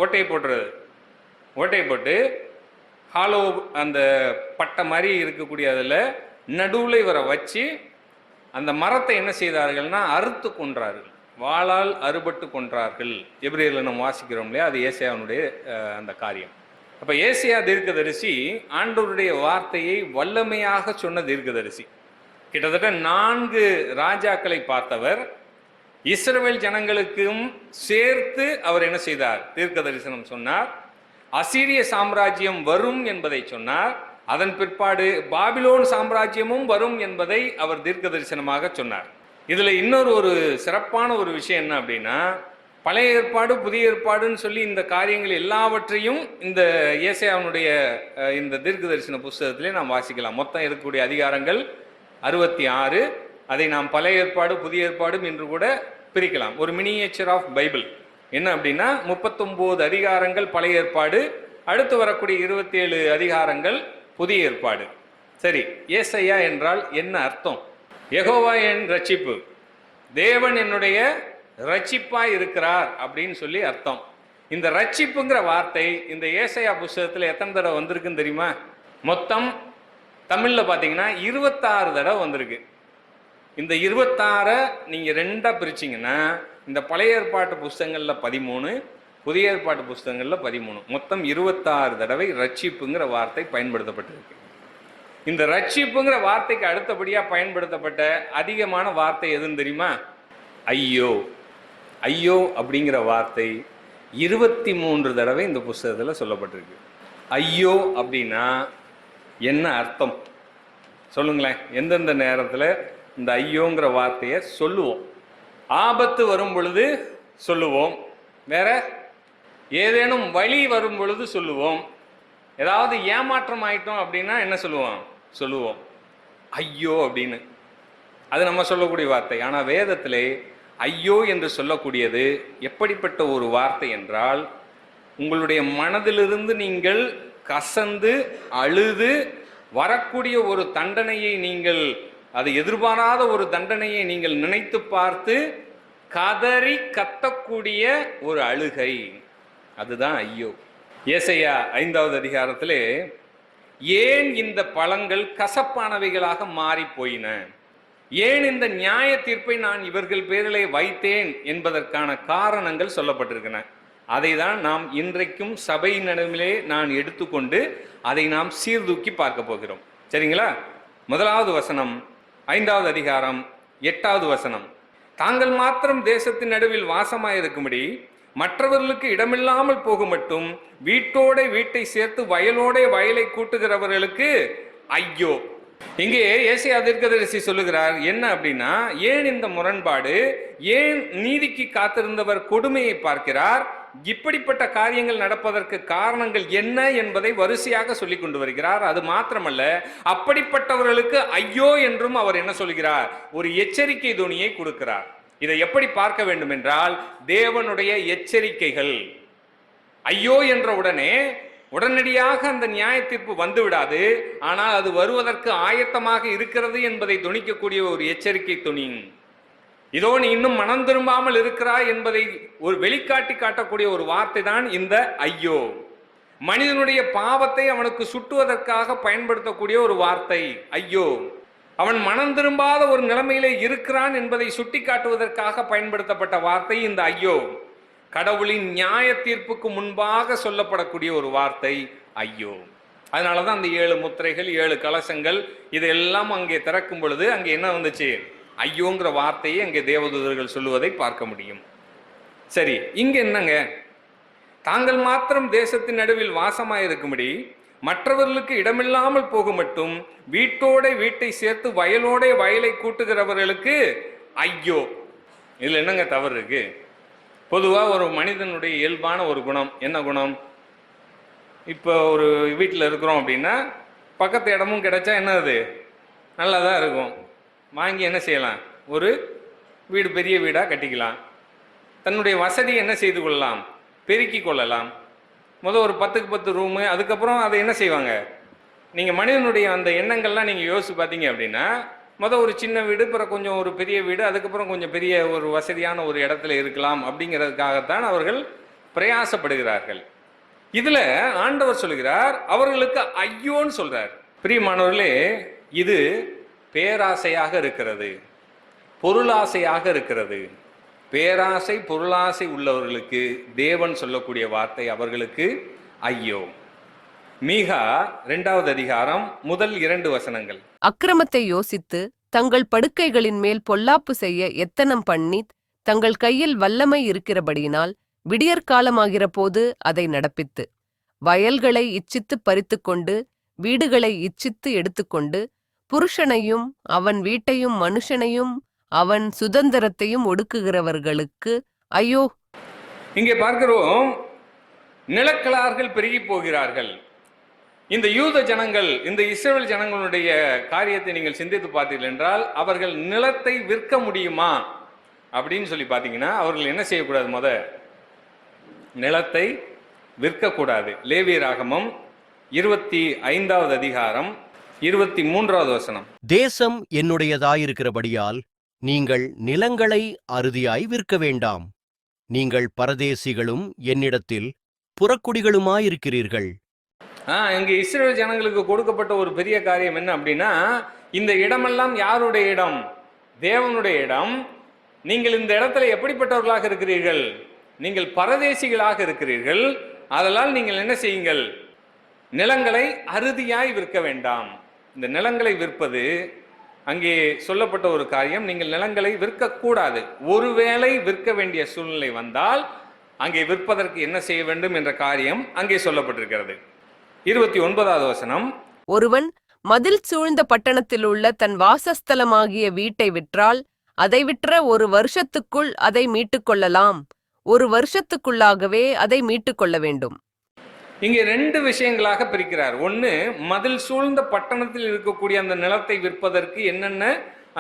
ஓட்டை போட்டுறது. ஓட்டை போட்டு ஹாலோ அந்த பட்டை மாதிரி இருக்கக்கூடிய அதில் நடுவில் இவரை வச்சு அந்த மரத்தை என்ன செய்தார்கள்னா அறுத்து கொன்றார்கள். வாளால் அறுபட்டு கொன்றார்கள். எபிரேயரில் நம்ம வாசிக்கிறோம் இல்லையா, அது ஏசாயாவுடைய அந்த காரியம். அப்போ ஏசாயா தீர்க்கதரிசி ஆண்டவருடைய வார்த்தையை வல்லமையாக சொன்ன தீர்க்கதரிசி. கிட்டத்தட்ட 4 ராஜாக்களை பார்த்தவர். இஸ்ரவேல் ஜனங்களுக்கும் சேர்த்து அவர் என்ன செய்தார்? தீர்க்க தரிசனம் சொன்னார். அசீரிய சாம்ராஜ்யம் வரும் என்பதை சொன்னார். அதன் பிற்பாடு பாபிலோன் சாம்ராஜ்யமும் வரும் என்பதை அவர் தீர்க்க தரிசனமாக சொன்னார். இதுல இன்னொரு ஒரு சிறப்பான ஒரு விஷயம் என்ன அப்படின்னா, பழைய ஏற்பாடு புதிய ஏற்பாடுன்னு சொல்லி இந்த காரியங்கள் எல்லாவற்றையும் இந்த ஏசாயாவுடைய இந்த தீர்க்க தரிசன புஸ்தகத்திலே நாம் வாசிக்கலாம். மொத்தம் இருக்கக்கூடிய அதிகாரங்கள் 66. அதை நாம் பழைய ஏற்பாடு புதிய ஏற்பாடும் என்று கூட பிரிக்கலாம். ஒரு மினியேச்சர் ஆஃப் பைபிள். என்ன அப்படின்னா, 39 அதிகாரங்கள் பழைய ஏற்பாடு, அடுத்து வரக்கூடிய 27 அதிகாரங்கள் புதிய ஏற்பாடு. சரி, ஏசாயா என்றால் என்ன அர்த்தம்? யெகோவா என் ரட்சிப்பு, தேவன் என்னுடைய ரட்சிப்பாய் இருக்கிறார் அப்படின்னு சொல்லி அர்த்தம். இந்த ரட்சிப்புங்கிற வார்த்தை இந்த ஏசாயா புஸ்தகத்தில் எத்தனை தடவை வந்திருக்குன்னு தெரியுமா? மொத்தம் தமிழ்ல பார்த்தீங்கன்னா 26 தடவை வந்திருக்கு. இந்த 26 நீங்க ரெண்டா பிரிச்சிங்கன்னா இந்த பழைய ஏற்பாட்டு புஸ்தகங்கள்ல 13, புதிய ஏற்பாட்டு புஸ்தகங்கள்ல 13, மொத்தம் 26 தடவை ரட்சிப்புங்கிற வார்த்தை பயன்படுத்தப்பட்டிருக்கு. இந்த ரட்சிப்புங்கிற வார்த்தைக்கு அடுத்தபடியா பயன்படுத்தப்பட்ட அதிகமான வார்த்தை எதுன்னு தெரியுமா? ஐயோ. ஐயோ அப்படிங்கிற வார்த்தை 23 தடவை இந்த புஸ்தகத்தில் சொல்லப்பட்டிருக்கு. ஐயோ அப்படின்னா என்ன அர்த்தம் சொல்லுங்களேன். எந்தெந்த நேரத்தில் இந்த ஐயோங்கிற வார்த்தையை சொல்லுவோம்? ஆபத்து வரும் பொழுது சொல்லுவோம், வேற ஏதேனும் வழி வரும் பொழுது சொல்லுவோம், ஏதாவது ஏமாற்றம் ஆயிட்டோம் அப்படின்னா என்ன சொல்லுவோம் ஐயோ அப்படின்னு. அது நம்ம சொல்லக்கூடிய வார்த்தை. ஆனால் வேதத்திலே ஐயோ என்று சொல்லக்கூடியது எப்படிப்பட்ட ஒரு வார்த்தை என்றால், உங்களுடைய மனதிலிருந்து நீங்கள் கசந்து அழுது வரக்கூடிய ஒரு தண்டனையை நீங்கள், அது எதிர்பாராத ஒரு தண்டனையை நீங்கள் நினைத்து பார்த்து கதறி கத்தக்கூடிய ஒரு அழுகை, அதுதான் ஐயோ. ஏசாயா 5வது அதிகாரத்திலே ஏன் இந்த பழங்கள் கசப்பானவைகளாக மாறி போயின, ஏன் இந்த நியாய தீர்ப்பை நான் இவர்கள் பேரிலே வைத்தேன் என்பதற்கான காரணங்கள் சொல்லப்பட்டிருக்கின்றன. அதை தான் நாம் இன்றைக்கும் சபை நடுவிலே நான் எடுத்துக்கொண்டு அதை நாம் சீர்தூக்கி பார்க்க போகிறோம். சரிங்களா? 1வது வசனம் 5வது அதிகாரம் 8வது வசனம். தாங்கள் மாத்திரம் தேசத்தின் நடுவில் வாசமாயிருக்கும்படி மற்றவர்களுக்கு இடமில்லாமல் போகும் மட்டும் வீட்டோட வீட்டை சேர்த்து வயலோட வயலை கூட்டுகிறவர்களுக்கு ஐயோ. இங்கே ஏசாயா தீர்க்கதரிசி சொல்லுகிறார் என்ன அப்படின்னா, ஏன் இந்த முரண்பாடு, ஏன் நீதிக்கு காத்திருந்தவர் கொடுமையை பார்க்கிறார், இப்படிப்பட்ட காரியங்கள் நடப்பதற்கு காரணங்கள் என்ன என்பதை வரிசையாக சொல்லிக் கொண்டு வருகிறார். அது மாத்திரமல்ல, அப்படிப்பட்டவர்களுக்கு ஐயோ என்றும் அவர் என்ன சொல்கிறார், ஒரு எச்சரிக்கை துணியை கொடுக்கிறார். இதை எப்படி பார்க்க வேண்டும் என்றால், தேவனுடைய எச்சரிக்கைகள். ஐயோ என்ற உடனடியாக அந்த நியாய தீர்ப்பு வந்து விடாது, ஆனால் அது வருவதற்கு ஆயத்தமாக இருக்கிறது என்பதை துணிக்கக்கூடிய ஒரு எச்சரிக்கை துணி. இதோ நீ இன்னும் மனம் திரும்பாமல் இருக்கிறாய் என்பதை ஒரு வெளிக்காட்டி காட்டக்கூடிய ஒரு வார்த்தை தான் இந்த ஐயோ. மனிதனுடைய பாவத்தை அவனுக்கு சுட்டுவதற்காக பயன்படுத்தக்கூடிய ஒரு வார்த்தை ஐயோ. அவன் மனம் திரும்பாத ஒரு நிலைமையிலே இருக்கிறான் என்பதை சுட்டி காட்டுவதற்காக பயன்படுத்தப்பட்ட வார்த்தை இந்த ஐயோ. கடவுளின் நியாய தீர்ப்புக்கு முன்பாக சொல்லப்படக்கூடிய ஒரு வார்த்தை ஐயோ. அதனாலதான் அந்த 7 முத்திரைகள், 7 கலசங்கள் இதெல்லாம் அங்கே திறக்கும் பொழுது அங்கே என்ன வந்துச்சு, ஐயோங்கிற வார்த்தையை அங்கே தேவதூதர்கள் சொல்லுவதை பார்க்க முடியும். சரி, இங்க என்னங்க, தாங்கள் மாத்திரம் தேசத்தின் நடுவில் வாசமாயிருக்கும்படி மற்றவர்களுக்கு இடமில்லாமல் போக மட்டும் வீட்டோட வீட்டை சேர்த்து வயலோட வயலை கூட்டுகிறவர்களுக்கு ஐயோ. இதுல என்னங்க தவறு இருக்கு? பொதுவாக ஒரு மனிதனுடைய இயல்பான ஒரு குணம் என்ன குணம்? இப்போ ஒரு வீட்டில் இருக்கிறோம் அப்படின்னா பக்கத்து இடமும் கிடைச்சா என்ன, அது நல்லா தான் இருக்கும். வாங்கி என்ன செய்யலாம், ஒரு வீடு, பெரிய வீடாக கட்டிக்கலாம். தன்னுடைய வசதியை என்ன செய்து கொள்ளலாம், பெருக்கி கொள்ளலாம். முதல் ஒரு 10க்கு 10 ரூமு, அதுக்கப்புறம் அதை என்ன செய்வாங்க, நீங்கள் மனிதனுடைய அந்த எண்ணங்கள்லாம் நீங்கள் யோசிச்சு பார்த்தீங்க அப்படின்னா, முதல் ஒரு சின்ன வீடு, பிறகு கொஞ்சம் ஒரு பெரிய வீடு, அதுக்கப்புறம் கொஞ்சம் பெரிய ஒரு வசதியான ஒரு இடத்துல இருக்கலாம் அப்படிங்கிறதுக்காகத்தான் அவர்கள் பிரயாசப்படுகிறார்கள். இதுல ஆண்டவர் சொல்கிறார் அவர்களுக்கு ஐயோன்னு சொல்றார். பிரியமானவர்களே, இது பேராசையாக இருக்கிறது, பொருளாசையாக இருக்கிறது. பேராசை பொருளாசை உள்ளவர்களுக்கு தேவன் சொல்லக்கூடிய வார்த்தை அவர்களுக்கு ஐயோ. மீகா 2வது அதிகாரம் முதல் 2 வசனங்கள். அக்கிரமத்தை யோசித்து தங்கள் படுக்கைகளின் மேல் பொல்லாப்பு செய்ய எத்தனம் பண்ணி தங்கள் கையில் வல்லமை இருக்கிறபடியினால் விடியற்காலமாகிற போது அதை நடப்பித்து வயல்களை இச்சித்து பறித்து கொண்டு வீடுகளை இச்சித்து எடுத்துக்கொண்டு புருஷனையும் அவன் வீட்டையும் மனுஷனையும் அவன் சுதந்திரத்தையும் ஒடுக்குகிறவர்களுக்கு ஐயோ. இங்கே பார்க்கிறோம், நிலக்கலார்கள் பெருகி போகிறார்கள். இந்த யூத ஜனங்கள், இந்த இஸ்ரவேல் ஜனங்களுடைய காரியத்தை நீங்கள் சிந்தித்து பார்த்தீர்கள் என்றால், அவர்கள் நிலத்தை விற்க முடியுமா அப்படின்னு சொல்லி பார்த்தீங்கன்னா, அவர்கள் என்ன செய்யக்கூடாது, நிலத்தை விற்கக்கூடாது. லேவியராகமம் 25வது அதிகாரம் 23வது வசனம். தேசம் என்னுடையதாயிருக்கிறபடியால் நீங்கள் நிலங்களை அறுதியாய் விற்க வேண்டாம். நீங்கள் பரதேசிகளும் என்னிடத்தில் புறக்குடிகளுமாயிருக்கிறீர்கள். இங்க இஸ்ரவேல் ஜனங்களுக்கு கொடுக்கப்பட்ட ஒரு பெரிய காரியம் என்ன அப்படின்னா, இந்த இடமெல்லாம் யாருடைய இடம்? தேவனுடைய இடம். நீங்கள் இந்த இடத்துல எப்படிப்பட்டவர்களாக இருக்கிறீர்கள்? நீங்கள் பரதேசிகளாக இருக்கிறீர்கள். அதனால் நீங்கள் என்ன செய்யுங்கள்? நிலங்களை அறுதியாய் விற்க வேண்டாம். இந்த நிலங்களை விற்பது அங்கே சொல்லப்பட்ட ஒரு காரியம். நீங்கள் நிலங்களை விற்கக்கூடாது. ஒருவேளை விற்க வேண்டிய சூழ்நிலை வந்தால் அங்கே விற்பதற்கு என்ன செய்ய வேண்டும் என்ற காரியம் அங்கே சொல்லப்பட்டிருக்கிறது. 29வது வசனம், ஒருவன் மதில் சூழ்ந்த பட்டணத்தில் உள்ள தன் வாசஸ்தலமாகிய வீட்டை விற்றால் அதை விற்ற ஒரு வருஷத்துக்குள் அதை மீட்டுக்கொள்ளலாம். ஒரு வருஷத்துக்குள்ளாகவே அதை மீட்டுக்கொள்ள வேண்டும். இங்கே 2 விஷயங்களாக பிரிக்கிறார். ஒன்று, மதில் சூழ்ந்த பட்டணத்தில் இருக்கக்கூடிய அந்த நிலத்தை விற்பதற்கு என்னென்ன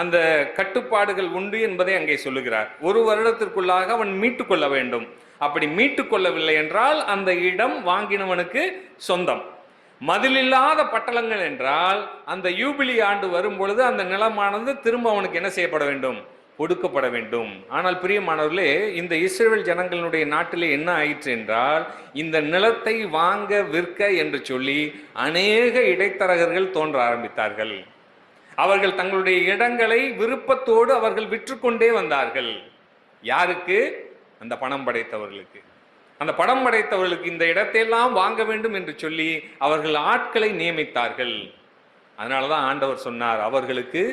அந்த கட்டுப்பாடுகள் உண்டு என்பதை அங்கே சொல்லுகிறார். ஒரு வருடத்திற்குள்ளாக அவன் மீட்டுக்கொள்ள வேண்டும். அப்படி மீட்டுக்கொள்ளவில்லை என்றால் அந்த இடம் வாங்கினவனுக்கு சொந்தம். மதிலில்லாத பட்டணங்கள் என்றால் அந்த யூபிலி ஆண்டு வரும் பொழுது அந்த நிலமானது திரும்ப அவனுக்கு என்ன செய்யப்பட வேண்டும்? கொடுக்கப்பட வேண்டும். ஆனால் பிரியமானவர்களே, இந்த இஸ்ரவேல் ஜனங்களுடைய நாட்டிலே என்ன ஆயிற்று என்றால், இந்த நிலத்தை வாங்க விற்க என்று சொல்லி அநேக இடைத்தரகர்கள் தோன்ற ஆரம்பித்தார்கள். அவர்கள் தங்களுடைய இடங்களை விருப்பத்தோடு அவர்கள் விற்றுக்கொண்டே வந்தார்கள். யாருக்கு? அந்த பணம் படைத்தவர்களுக்கு. அந்த பணம் படைத்தவர்களுக்கு இந்த இடத்தையெல்லாம் வாங்க வேண்டும் என்று சொல்லி அவர்கள் ஆட்களை நியமித்தார்கள். அதனாலதான் ஆண்டவர் சொன்னார், அவர்களுக்கு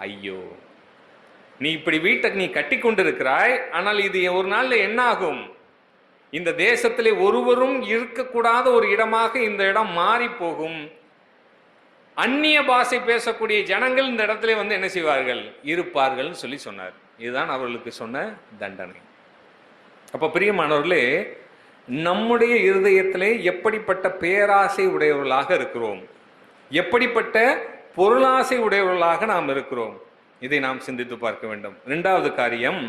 ஐயோ, நீ இப்படி வீட்டை நீ கட்டி கொண்டிருக்கிறாய், ஆனால் இது ஒரு நாள்ல என்ன ஆகும்? இந்த தேசத்திலே ஒருவரும் இருக்கக்கூடாத ஒரு இடமாக இந்த இடம் மாறி போகும். அந்நிய பாஷை பேசக்கூடிய ஜனங்கள் இந்த இடத்துல வந்து என்ன செய்வார்கள்? இருப்பார்கள் சொல்லி சொன்னார். இதுதான் அவர்களுக்கு சொன்ன தண்டனை. அப்ப பிரியமானவர்களே, நம்முடைய இருதயத்திலே எப்படிப்பட்ட பேராசை உடையவர்களாக இருக்கிறோம், எப்படிப்பட்ட பொருளாசை உடையவர்களாக நாம் இருக்கிறோம், இதை நாம் சிந்தித்து பார்க்க வேண்டும். 2வது காரியம்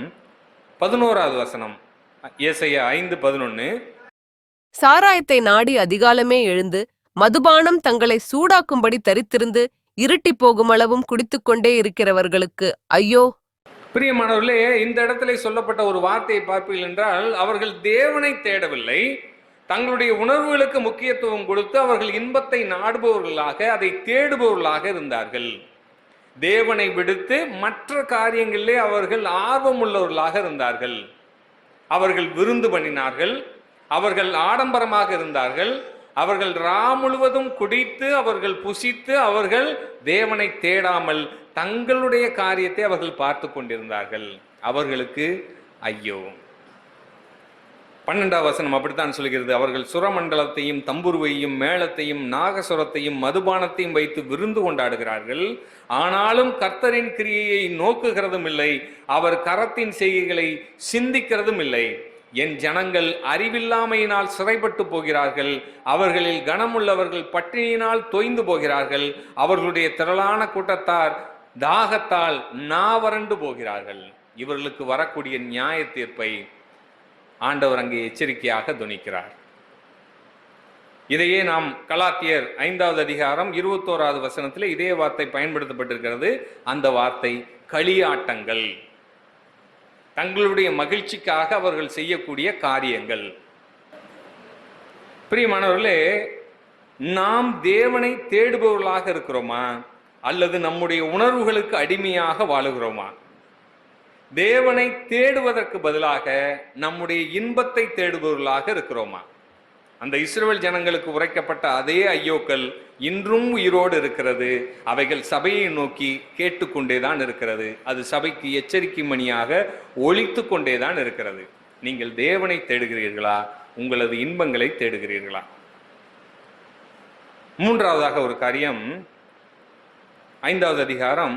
11வது வசனம், ஏசாயா 5:11. சாராயத்தை நாடி அதிகாலமே எழுந்து மதுபானம் தங்களை சூடாக்கும்படி தரித்திருந்து இருட்டி போகும் அளவும் குடித்துக்கொண்டே இருக்கிறவர்களுக்கு ஐயோ. பிரியமானவர்களே, இந்த இடத்துல சொல்லப்பட்ட ஒரு வார்த்தையை பார்ப்பீர்கள் என்றால், அவர்கள் தேவனை தேடவில்லை, தங்களுடைய உணர்வுகளுக்கு முக்கியத்துவம் கொடுத்து அவர்கள் இன்பத்தை நாடுபவர்களாக, அதை தேடுபவர்களாக இருந்தார்கள். தேவனை விடுத்து மற்ற காரியங்களிலே அவர்கள் ஆர்வம் உள்ளவர்களாக இருந்தார்கள். அவர்கள் விருந்து பண்ணினார்கள், அவர்கள் ஆடம்பரமாக இருந்தார்கள், அவர்கள் முழுவதும் குடித்து அவர்கள் புசித்து அவர்கள் தேவனை தேடாமல் தங்களுடைய காரியத்தை அவர்கள் பார்த்து கொண்டிருந்தார்கள். அவர்களுக்கு ஐயோ. 12வது வசனம் அப்படித்தான் சொல்கிறது, அவர்கள் சுரமண்டலத்தையும் தம்புருவையும் மேளத்தையும் நாகசுரத்தையும் மதுபானத்தையும் வைத்து விருந்து கொண்டாடுகிறார்கள், ஆனாலும் கர்த்தரின் கிரியையை நோக்குகிறதும் இல்லை, அவர் கரத்தின் செய்கைகளை சிந்திக்கிறதும் இல்லை. என் ஜனங்கள் அறிவில்லாமையினால் சிறைப்பட்டு போகிறார்கள், அவர்களில் கனமுள்ளவர்கள் பட்டினியினால் தொய்ந்து போகிறார்கள், அவர்களுடைய திரளான கூட்டத்தார் தாகத்தால் நாவறண்டு போகிறார்கள். இவர்களுக்கு வரக்கூடிய நியாய தீர்ப்பை ஆண்டவர் அங்கே எச்சரிக்கையாக துணிக்கிறார். இதையே நாம் கலாத்தியர் 5வது அதிகாரம் 21வது வசனத்தில் இதே வார்த்தை பயன்படுத்தப்பட்டிருக்கிறது. அந்த வார்த்தை களியாட்டங்கள், தங்களுடைய மகிழ்ச்சிக்காக அவர்கள் செய்யக்கூடிய காரியங்கள். பிரியமானவர்களே, நாம் தேவனை தேடுபவர்களாக இருக்கிறோமா அல்லது நம்முடைய உணர்வுகளுக்கு அடிமையாக வாழுகிறோமா? தேவனை தேடுவதற்கு பதிலாக நம்முடைய இன்பத்தை தேடுபவர்களாக இருக்கிறோமா? அந்த இஸ்ரவேல் ஜனங்களுக்கு உரைக்கப்பட்ட அதே ஐயோக்கள் இன்றும் உயிரோடு இருக்கிறது. அவைகள் சபையை நோக்கி கேட்டுக்கொண்டேதான் இருக்கிறது. அது சபைக்கு எச்சரிக்கை மணியாக ஒலித்து கொண்டேதான் இருக்கிறது. நீங்கள் தேவனை தேடுகிறீர்களா? உங்களது இன்பங்களை தேடுகிறீர்களா? 3வதாக ஒரு காரியம், 5வது அதிகாரம்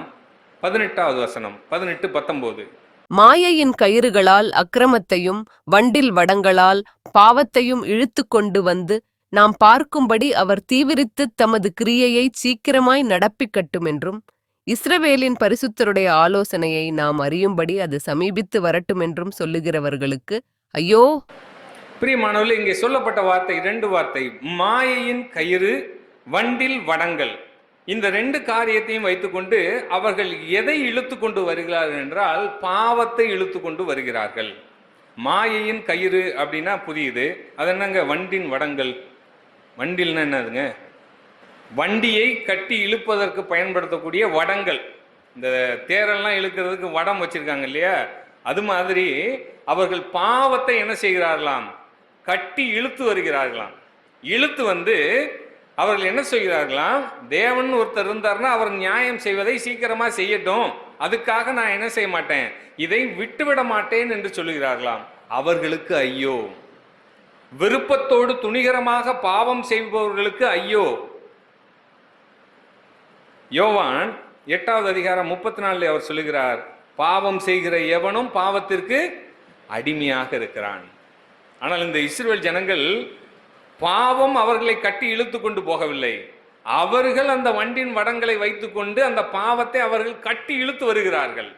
18வது வசனம், 18-19. மாயையின் கயிறுகளால் அக்கிரமத்தையும் வண்டில் வடங்களால் பாவத்தையும் இழுத்து கொண்டு வந்து நாம் பார்க்கும்படி அவர் தீவிரித்து தமது கிரியையை சீக்கிரமாய் நடப்பிக்கட்டும் என்றும், இஸ்ரவேலின் பரிசுத்தருடைய ஆலோசனையை நாம் அறியும்படி அது சமீபித்து வரட்டும் என்றும் சொல்லுகிறவர்களுக்கு ஐயோ. பிரியமானவர்களே, இங்கே சொல்லப்பட்ட வார்த்தை 2 வார்த்தை, மாயையின் கயிறு, வண்டில் வடங்கள். இந்த ரெண்டு காரியத்தையும் வைத்துக்கொண்டு அவர்கள் எதை இழுத்து கொண்டு வருகிறார்கள் என்றால் பாவத்தை இழுத்து கொண்டு வருகிறார்கள். மாயையின் கயிறு அப்படின்னா புரியுது. அது என்னங்க? வண்டின் வடங்கள். வண்டில்னா என்னதுங்க? வண்டியை கட்டி இழுப்பதற்கு பயன்படுத்தக்கூடிய வடங்கள். இந்த தேரெல்லாம் இழுக்கிறதுக்கு வடம் வச்சிருக்காங்க இல்லையா? அது மாதிரி அவர்கள் பாவத்தை என்ன செய்கிறார்களாம்? கட்டி இழுத்து வருகிறார்களாம். இழுத்து வந்து அவர்கள் என்ன செய்கிறார்களாம்? தேவன் ஒருத்தர் இருந்தார்னா அவர் நியாயம் செய்வதை சீக்கிரமா செய்யட்டும், அதுக்காக நான் என்ன செய்ய மாட்டேன், இதை விட்டுவிட மாட்டேன் என்று சொல்லுகிறார்களாம். அவர்களுக்கு ஐயோ! விருப்பத்தோடு துணிகரமாக பாவம் செய்பவர்களுக்கு ஐயோ! யோவான் 8வது அதிகாரம் 34 அவர் சொல்லுகிறார், பாவம் செய்கிற எவனும் பாவத்திற்கு அடிமையாக இருக்கிறான். ஆனால் இந்த இஸ்ரவேல் ஜனங்கள் பாவம் அவர்களை கட்டி இழுத்து கொண்டு போகவில்லை. அவர்கள் அந்த வண்டின் வடங்களை வைத்துக்கொண்டு அந்த பாவத்தை அவர்கள் கட்டி இழுத்து வருகிறார்கள்.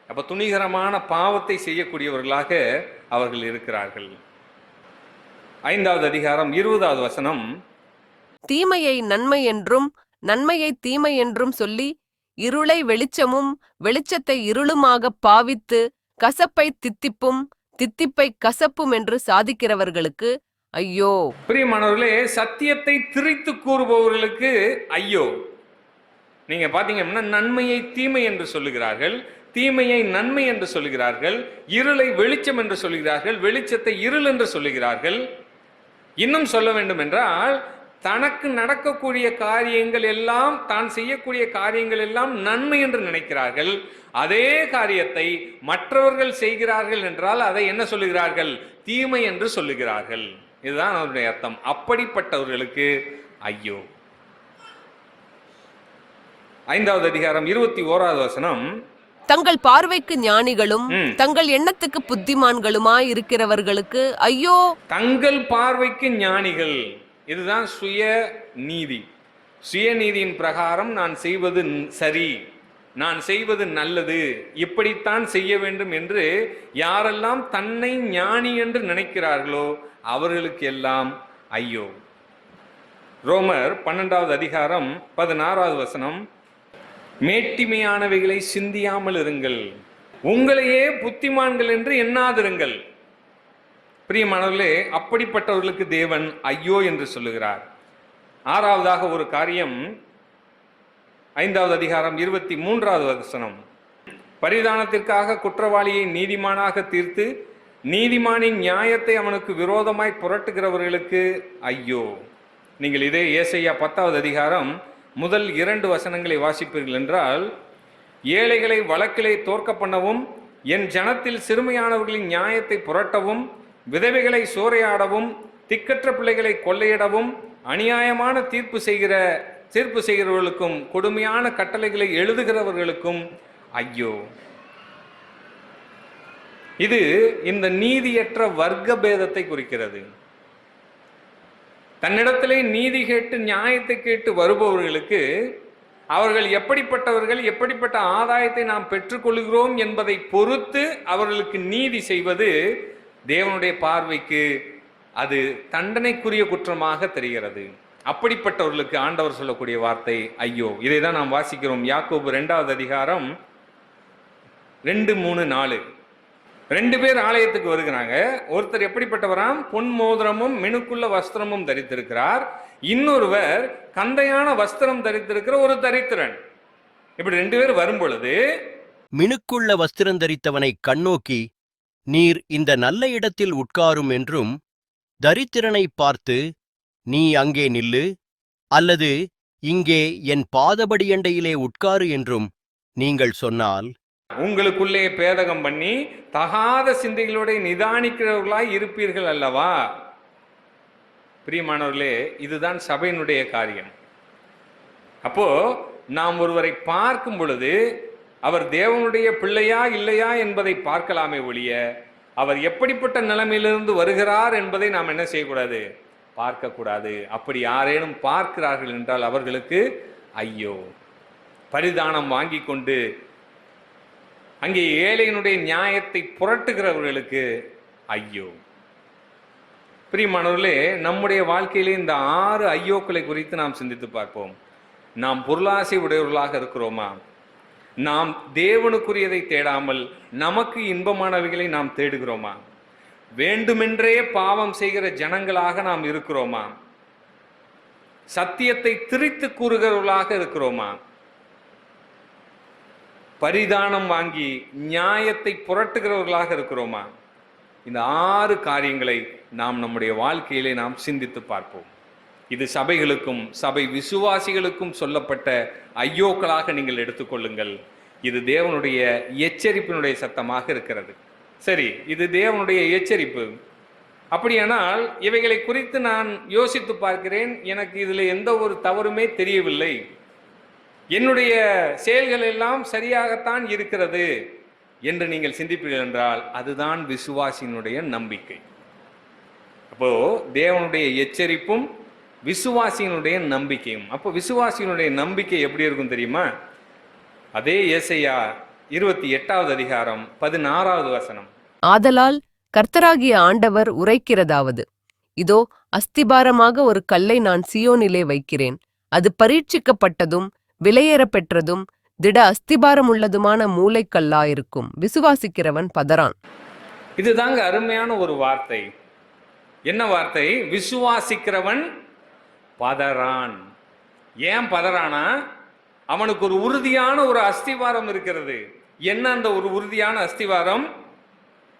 அப்ப துணிகரமான பாவத்தை செய்யக்கூடியவர்களாக அவர்கள் இருக்கிறார்கள். 5வது அதிகாரம் 20வது வசனம், தீமையை நன்மை என்றும் நன்மையை தீமை என்றும் சொல்லி இருளை வெளிச்சமும் வெளிச்சத்தை இருளுமாக பாவித்து கசப்பை தித்திப்பும் தித்திப்பை கசப்பும் என்று சாதிக்கிறவர்களுக்கு ஐயோ! பிரியமானவர்களே, சத்தியத்தை திரித்து கூறுபவர்களுக்கு ஐயோ! நீங்க பாத்தீங்கன்னா நன்மையை தீமை என்று சொல்லுகிறார்கள், தீமையை நன்மை என்று சொல்லுகிறார்கள், இருளை வெளிச்சம் என்று சொல்லுகிறார்கள், வெளிச்சத்தை இருள் என்று சொல்லுகிறார்கள். இன்னும் சொல்ல வேண்டும் என்றால் தனக்கு நடக்கக்கூடிய காரியங்கள் எல்லாம், தான் செய்யக்கூடிய காரியங்கள் எல்லாம் நன்மை என்று நினைக்கிறார்கள். அதே காரியத்தை மற்றவர்கள் செய்கிறார்கள் என்றால் அதை என்ன சொல்லுகிறார்கள்? தீமை என்று சொல்லுகிறார்கள். இதுதான் அவருடைய அர்த்தம். அப்படிப்பட்டவர்களுக்கு ஐயோ! 5வது அதிகாரம் 21வது வசனம், தங்கள் பார்வைக்கு ஞானிகளும் தங்கள் எண்ணத்துக்கு புத்திமான்களுமாய் இருக்கிறவர்களுக்கு ஐயோ! தங்கள் பார்வைக்கு ஞானிகள். இதுதான் சுய நீதி. சுயநீதியின் பிரகாரம் நான் செய்வது சரி, நான் செய்வது நல்லது, இப்படித்தான் செய்ய வேண்டும் என்று யாரெல்லாம் தன்னை ஞானி என்று நினைக்கிறார்களோ அவர்களுக்கு எல்லாம் ஐயோ! ரோமர் 12வது அதிகாரம் 16வது வசனம், மேட்டிமையானவைகளை சிந்தியாமல் இருங்கள், உங்களையே புத்திமான்கள் என்று எண்ணாதிருங்கள். பிரியமானவர்களே, அப்படிப்பட்டவர்களுக்கு தேவன் ஐயோ என்று சொல்லுகிறார். 6வதாக ஒரு காரியம், 5வது அதிகாரம் 23வது வசனம், பரிதானத்திற்காக குற்றவாளியை நீதிமானாக தீர்த்து நீதிமானின் நியாயத்தை அவனுக்கு விரோதமாய் புரட்டுகிறவர்களுக்கு ஐயோ! நீங்கள் இதே ஏசாயா 10வது அதிகாரம் முதல் 2 வசனங்களை வாசிப்பீர்கள் என்றால், ஏழைகளை வழக்கிலே தோற்க பண்ணவும், என் ஜனத்தில் சிறுமையானவர்களின் நியாயத்தை புரட்டவும், விதவைகளை சூறையாடவும், திக்கற்ற பிள்ளைகளை கொள்ளையிடவும், அநியாயமான தீர்ப்பு செய்கிறவர்களுக்கும் கொடுமையான கட்டளைகளை எழுதுகிறவர்களுக்கும் ஐயோ! இது இந்த நீதியற்ற வர்க்க பேதத்தை குறிக்கிறது. தன்னிடத்திலே நீதி கேட்டு நியாயத்தை கேட்டு வருபவர்களுக்கு அவர்கள் எப்படிப்பட்டவர்கள், எப்படிப்பட்ட ஆதாயத்தை நாம் பெற்றுக்கொள்கிறோம் என்பதை பொறுத்து அவர்களுக்கு நீதி செய்வது தேவனுடைய பார்வைக்கு அது தண்டனைக்குரிய குற்றமாக தெரிகிறது. அப்படிப்பட்டவர்களுக்கு ஆண்டவர் சொல்லக்கூடிய வார்த்தை ஐயோ! இதை தான் நாம் வாசிக்கிறோம். யாக்கோபு 2வது அதிகாரம் 2, 3, 4. 2 பேர் ஆலயத்துக்கு வருகிறாங்க. ஒருத்தர் எப்படிப்பட்டவராம்? பொன் மோதிரமும் மினுக்குள்ள வஸ்திரமும் தரித்திருக்கிறார். இன்னொருவர் கந்தையான வஸ்திரம் தரித்திருக்கிற ஒரு தரித்திரன். இப்படி 2 பேர் வரும் பொழுது மினுக்குள்ள வஸ்திரம் தரித்தவனை கண்ணோக்கி, நீர் இந்த நல்ல இடத்தில் உட்காரும் என்றும், தரித்திரனை பார்த்து, நீ அங்கே நில்லு, அல்லது இங்கே என் பாதபடியண்டையிலே உட்காரு என்றும் நீங்கள் சொன்னால், உங்களுக்குள்ளே பேதகம் பண்ணி தகாத சிந்தைகளோட நிதானிக்கிறவர்களாய் இருப்பீர்கள் அல்லவா? பிரியமானவர்களே, இதுதான் சபையினுடைய காரியம். அப்போ நாம் ஒருவரை பார்க்கும் பொழுது அவர் தேவனுடைய பிள்ளையா இல்லையா என்பதை பார்க்கலாமே ஒழிய, அவர் எப்படிப்பட்ட நிலைமையிலிருந்து வருகிறார் என்பதை நாம் என்ன செய்யக்கூடாது? பார்க்கக்கூடாது. அப்படி யாரேனும் பார்க்கிறார்கள் என்றால் அவர்களுக்கு ஐயோ! பரிதானம் வாங்கி கொண்டு அங்கே ஏழையினுடைய நியாயத்தை புரட்டுகிறவர்களுக்கு ஐயோ! பிரியமானவர்களே, நம்முடைய வாழ்க்கையிலே இந்த 6 ஐயோக்களை குறித்து நாம் சிந்தித்து பார்ப்போம். நாம் பொருளாசை உடையவர்களாக இருக்கிறோமா? நாம் தேவனுக்குரியதை தேடாமல் நமக்கு இன்பமானவைகளை நாம் தேடுகிறோமா? வேண்டுமென்றே பாவம் செய்கிற ஜனங்களாக நாம் இருக்கிறோமா? சத்தியத்தை திரித்து கூறுகிறவர்களாக இருக்கிறோமா? பரிதானம் வாங்கி நியாயத்தை புரட்டுகிறவர்களாக இருக்கிறோமா? இந்த 6 காரியங்களை நாம் நம்முடைய வாழ்க்கையிலே நாம் சிந்தித்து பார்ப்போம். இது சபைகளுக்கும் சபை விசுவாசிகளுக்கும் சொல்லப்பட்ட ஐயோக்களாக நீங்கள் எடுத்துக்கொள்ளுங்கள். இது தேவனுடைய எச்சரிப்பினுடைய சத்தமாக இருக்கிறது. சரி, இது தேவனுடைய எச்சரிப்பு. அப்படியானால் இவைகளை குறித்து நான் யோசித்து பார்க்கிறேன். எனக்கு இதில் எந்த ஒரு தவறுமே தெரியவில்லை. என்னுடைய செயல்கள் எல்லாம் சரியாகத்தான் இருக்கிறது என்று நீங்கள் சிந்திப்பீர்கள் என்றால் அதுதான் விசுவாசியினுடைய நம்பிக்கை. அப்போ தேவனுடைய எச்சரிப்பும் விசுவாசியினுடைய நம்பிக்கையும். அப்போ விசுவாசியினுடைய நம்பிக்கை எப்படி இருக்கும் தெரியுமா? அதே ஏசாயா 28வது அதிகாரம் 16வது வசனம். ஆதலால் கர்த்தராகிய ஆண்டவர் உரைக்கிறதாவது, இதோ அஸ்திபாரமாக ஒரு கல்லை நான் சியோனிலே வைக்கிறேன், அது பரீட்சிக்கப்பட்டதும் விலையேறப் பெற்றதும் திட அஸ்திபாரமுள்ளதுமான மூலைக்கல்லாயிருக்கும், விசுவாசிக்கிறவன் பதறான். இதுதாங்க அருமையான ஒரு வார்த்தை. என்ன வார்த்தை? விசுவாசிக்கிறவன் பதறான். ஏன் பதறானா? அவனுக்கு ஒரு உறுதியான ஒரு அஸ்திவாரம் இருக்கிறது. என்ன அந்த ஒரு உறுதியான அஸ்திவாரம்?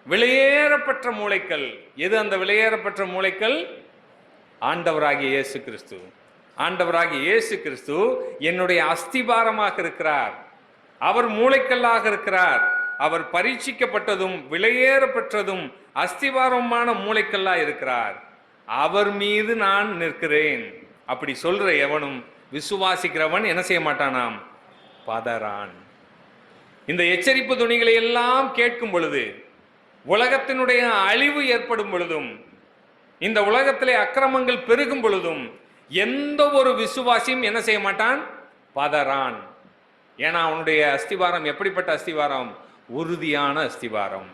விலையேறப்பெற்ற மூலைக்கல். எது அந்த விலையேறப்பெற்ற மூலைக்கல்? ஆண்டவராகிய இயேசு கிறிஸ்து. ஆண்டவராகிய இயேசு கிறிஸ்து என்னுடைய அஸ்திபாரமாக இருக்கிறார். அவர் மூலைக்கல்லாக இருக்கிறார். அவர் பரீட்சிக்கப்பட்டதும் விலையேறப்பெற்றதும் அஸ்திபாரமான மூலைக்கல்லா இருக்கிறார். அவர் மீது நான் நிற்கிறேன். அப்படி சொல்ற எவனும் விசுவாசிக்கிறவன் என்ன செய்ய மாட்டானாம்? பதறான். இந்த எச்சரிப்பு துணிகளை எல்லாம் கேட்கும் பொழுது, உலகத்தினுடைய அழிவு ஏற்படும் பொழுதும், இந்த உலகத்திலே அக்கிரமங்கள் பெருகும் பொழுதும் எந்த ஒரு விசுவாசியும் என்ன செய்ய மாட்டான்? பதறான். ஏன்னா அவனுடைய அஸ்திவாரம் எப்படிப்பட்ட அஸ்திவாரம்? உறுதியான அஸ்திவாரம்.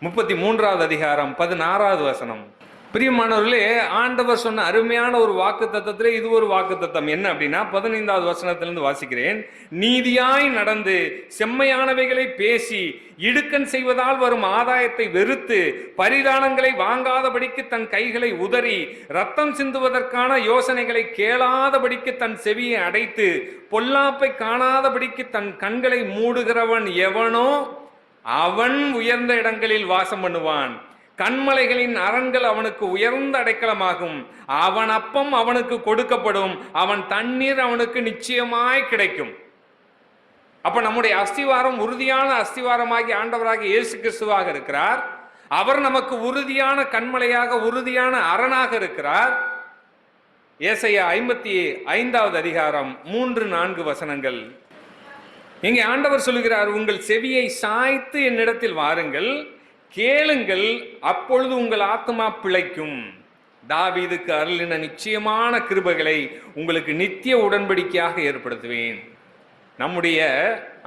33வது அதிகாரம் 16வது வசனம். பிரியமானவர்களே, ஆண்டவர் சொன்ன அருமையான ஒரு வாக்கு தத்தத்திலே இது ஒரு வாக்கு தத்தம். என்ன அப்படின்னா 15வது வசனத்திலிருந்து வாசிக்கிறேன். நீதியாய் நடந்து செம்மையானவைகளை பேசி இடுக்கண் செய்வதால் வரும் ஆதாயத்தை வெறுத்து பரிதானங்களை வாங்காதபடிக்கு தன் கைகளை உதறி ரத்தம் சிந்துவதற்கான யோசனைகளை கேளாதபடிக்கு தன் செவியை அடைத்து பொல்லாப்பை காணாதபடிக்கு தன் கண்களை மூடுகிறவன் எவனோ அவன் உயர்ந்த இடங்களில் வாசம் பண்ணுவான். கண்மலைகளின் அரண்கள் அவனுக்கு உயர்ந்த அடைக்கலமாகும். அவன் அப்பம் அவனுக்கு கொடுக்கப்படும், அவன் தண்ணீர் அவனுக்கு நிச்சயமாய் கிடைக்கும். அப்ப நம்முடைய அஸ்திவாரம் உறுதியான அஸ்திவாரமாகி ஆண்டவராக இயேசு கிறிஸ்துவாக இருக்கிறார். அவர் நமக்கு உறுதியான கண்மலையாக உறுதியான அரணாக இருக்கிறார். ஏசாயா 55வது அதிகாரம் 3-4 வசனங்கள். இங்கே ஆண்டவர் சொல்லுகிறார், உங்கள் செவியை சாய்த்து என்னிடத்தில் வாருங்கள், கேளுங்கள், அப்பொழுது உங்கள் ஆத்மா பிழைக்கும். தாவீதுக்கு அருளின நிச்சயமான கிருபைகளை உங்களுக்கு நித்திய உடன்படிக்கையாக ஏற்படுத்துவேன். நம்முடைய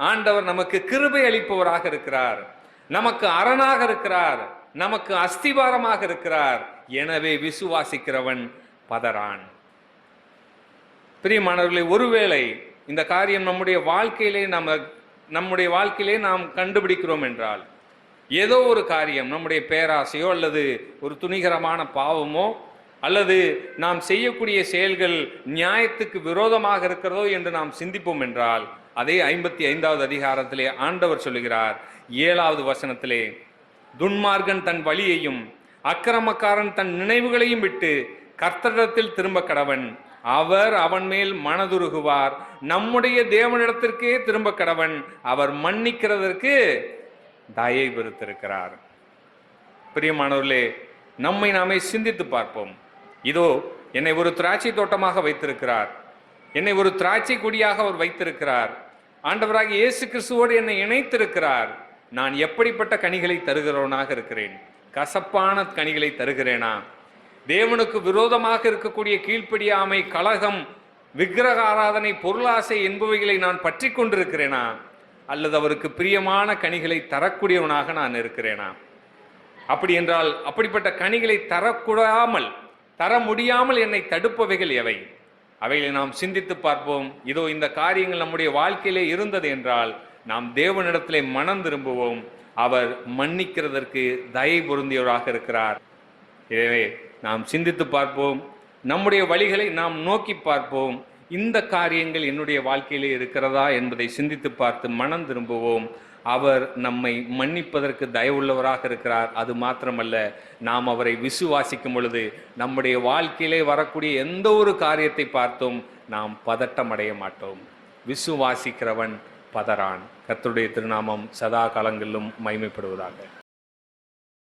ஆண்டவர் நமக்கு கிருபை அளிப்பவராக இருக்கிறார், நமக்கு அரணாக இருக்கிறார், நமக்கு அஸ்திவாரமாக இருக்கிறார். எனவே விசுவாசிக்கிறவன் பதறான். பிரியமானவர்களே, ஒருவேளை இந்த காரியம் நம்முடைய வாழ்க்கையிலே நாம் கண்டுபிடிக்கிறோம் என்றால், ஏதோ ஒரு காரியம் நம்முடைய பேராசையோ அல்லது ஒரு துணிகரமான பாவமோ அல்லது நாம் செய்யக்கூடிய செயல்கள் நியாயத்துக்கு விரோதமாக இருக்கிறதோ என்று நாம் சிந்திப்போம் என்றால், அதே 55வது அதிகாரத்திலே ஆண்டவர் சொல்லுகிறார் 7வது வசனத்திலே, துன்மார்கன் தன் வழியையும் அக்கிரமக்காரன் தன் நினைவுகளையும் விட்டு கர்த்தரிடத்தில் திரும்ப கடவன், அவர் அவன் மேல் மனதுருகுவார். நம்முடைய தேவனிடத்திற்கே திரும்ப கடவன், அவர் மன்னிக்கிறதற்கு தயை பெருத்திருக்கிறார். பிரியமானவர்களே, நம்மை நாமே சிந்தித்து பார்ப்போம். இதோ என்னை ஒரு திராட்சை தோட்டமாக வைத்திருக்கிறார், என்னை ஒரு திராட்சை கொடியாக அவர் வைத்திருக்கிறார். ஆண்டவராக இயேசு கிறிஸ்துவோடு என்னை இணைத்திருக்கிறார். நான் எப்படிப்பட்ட கனிகளை தருகிறவனாக இருக்கிறேன்? கசப்பான கனிகளை தருகிறேனா? தேவனுக்கு விரோதமாக இருக்கக்கூடிய கீழ்ப்படியாமை, கலகம், விக்கிரக ஆராதனை, பொருளாசை என்பவைகளை நான் பற்றி கொண்டிருக்கிறேனா? அல்லது அவருக்கு பிரியமான கனிகளை தரக்கூடியவனாக நான் இருக்கிறேனா? அப்படி என்றால் அப்படிப்பட்ட கனிகளை தர முடியாமல் என்னை தடுப்பவைகள் எவை? அவைகளை நாம் சிந்தித்து பார்ப்போம். இதோ இந்த காரியங்கள் நம்முடைய வாழ்க்கையிலே இருந்தது என்றால் நாம் தேவனிடத்திலே மனம் திரும்புவோம். அவர் மன்னிக்கிறதற்கு தயை பொருந்தியவராக இருக்கிறார். எனவே நாம் சிந்தித்து பார்ப்போம், நம்முடைய வழிகளை நாம் நோக்கி பார்ப்போம். இந்த காரியங்கள் என்னுடைய வாழ்க்கையிலே இருக்கிறதா என்பதை சிந்தித்து பார்த்து மனம் திரும்புவோம். அவர் நம்மை மன்னிப்பதற்கு தயவுள்ளவராக இருக்கிறார். அது மாத்திரமல்ல, நாம் அவரை விசுவாசிக்கும் பொழுது நம்முடைய வாழ்க்கையிலே வரக்கூடிய எந்த ஒரு காரியத்தை பார்த்தும் நாம் பதட்டம் அடைய மாட்டோம். விசுவாசிக்கிறவன் பதறான். கர்த்தருடைய திருநாமம் சதா காலங்களிலும் மகிமைப்படுவதாக.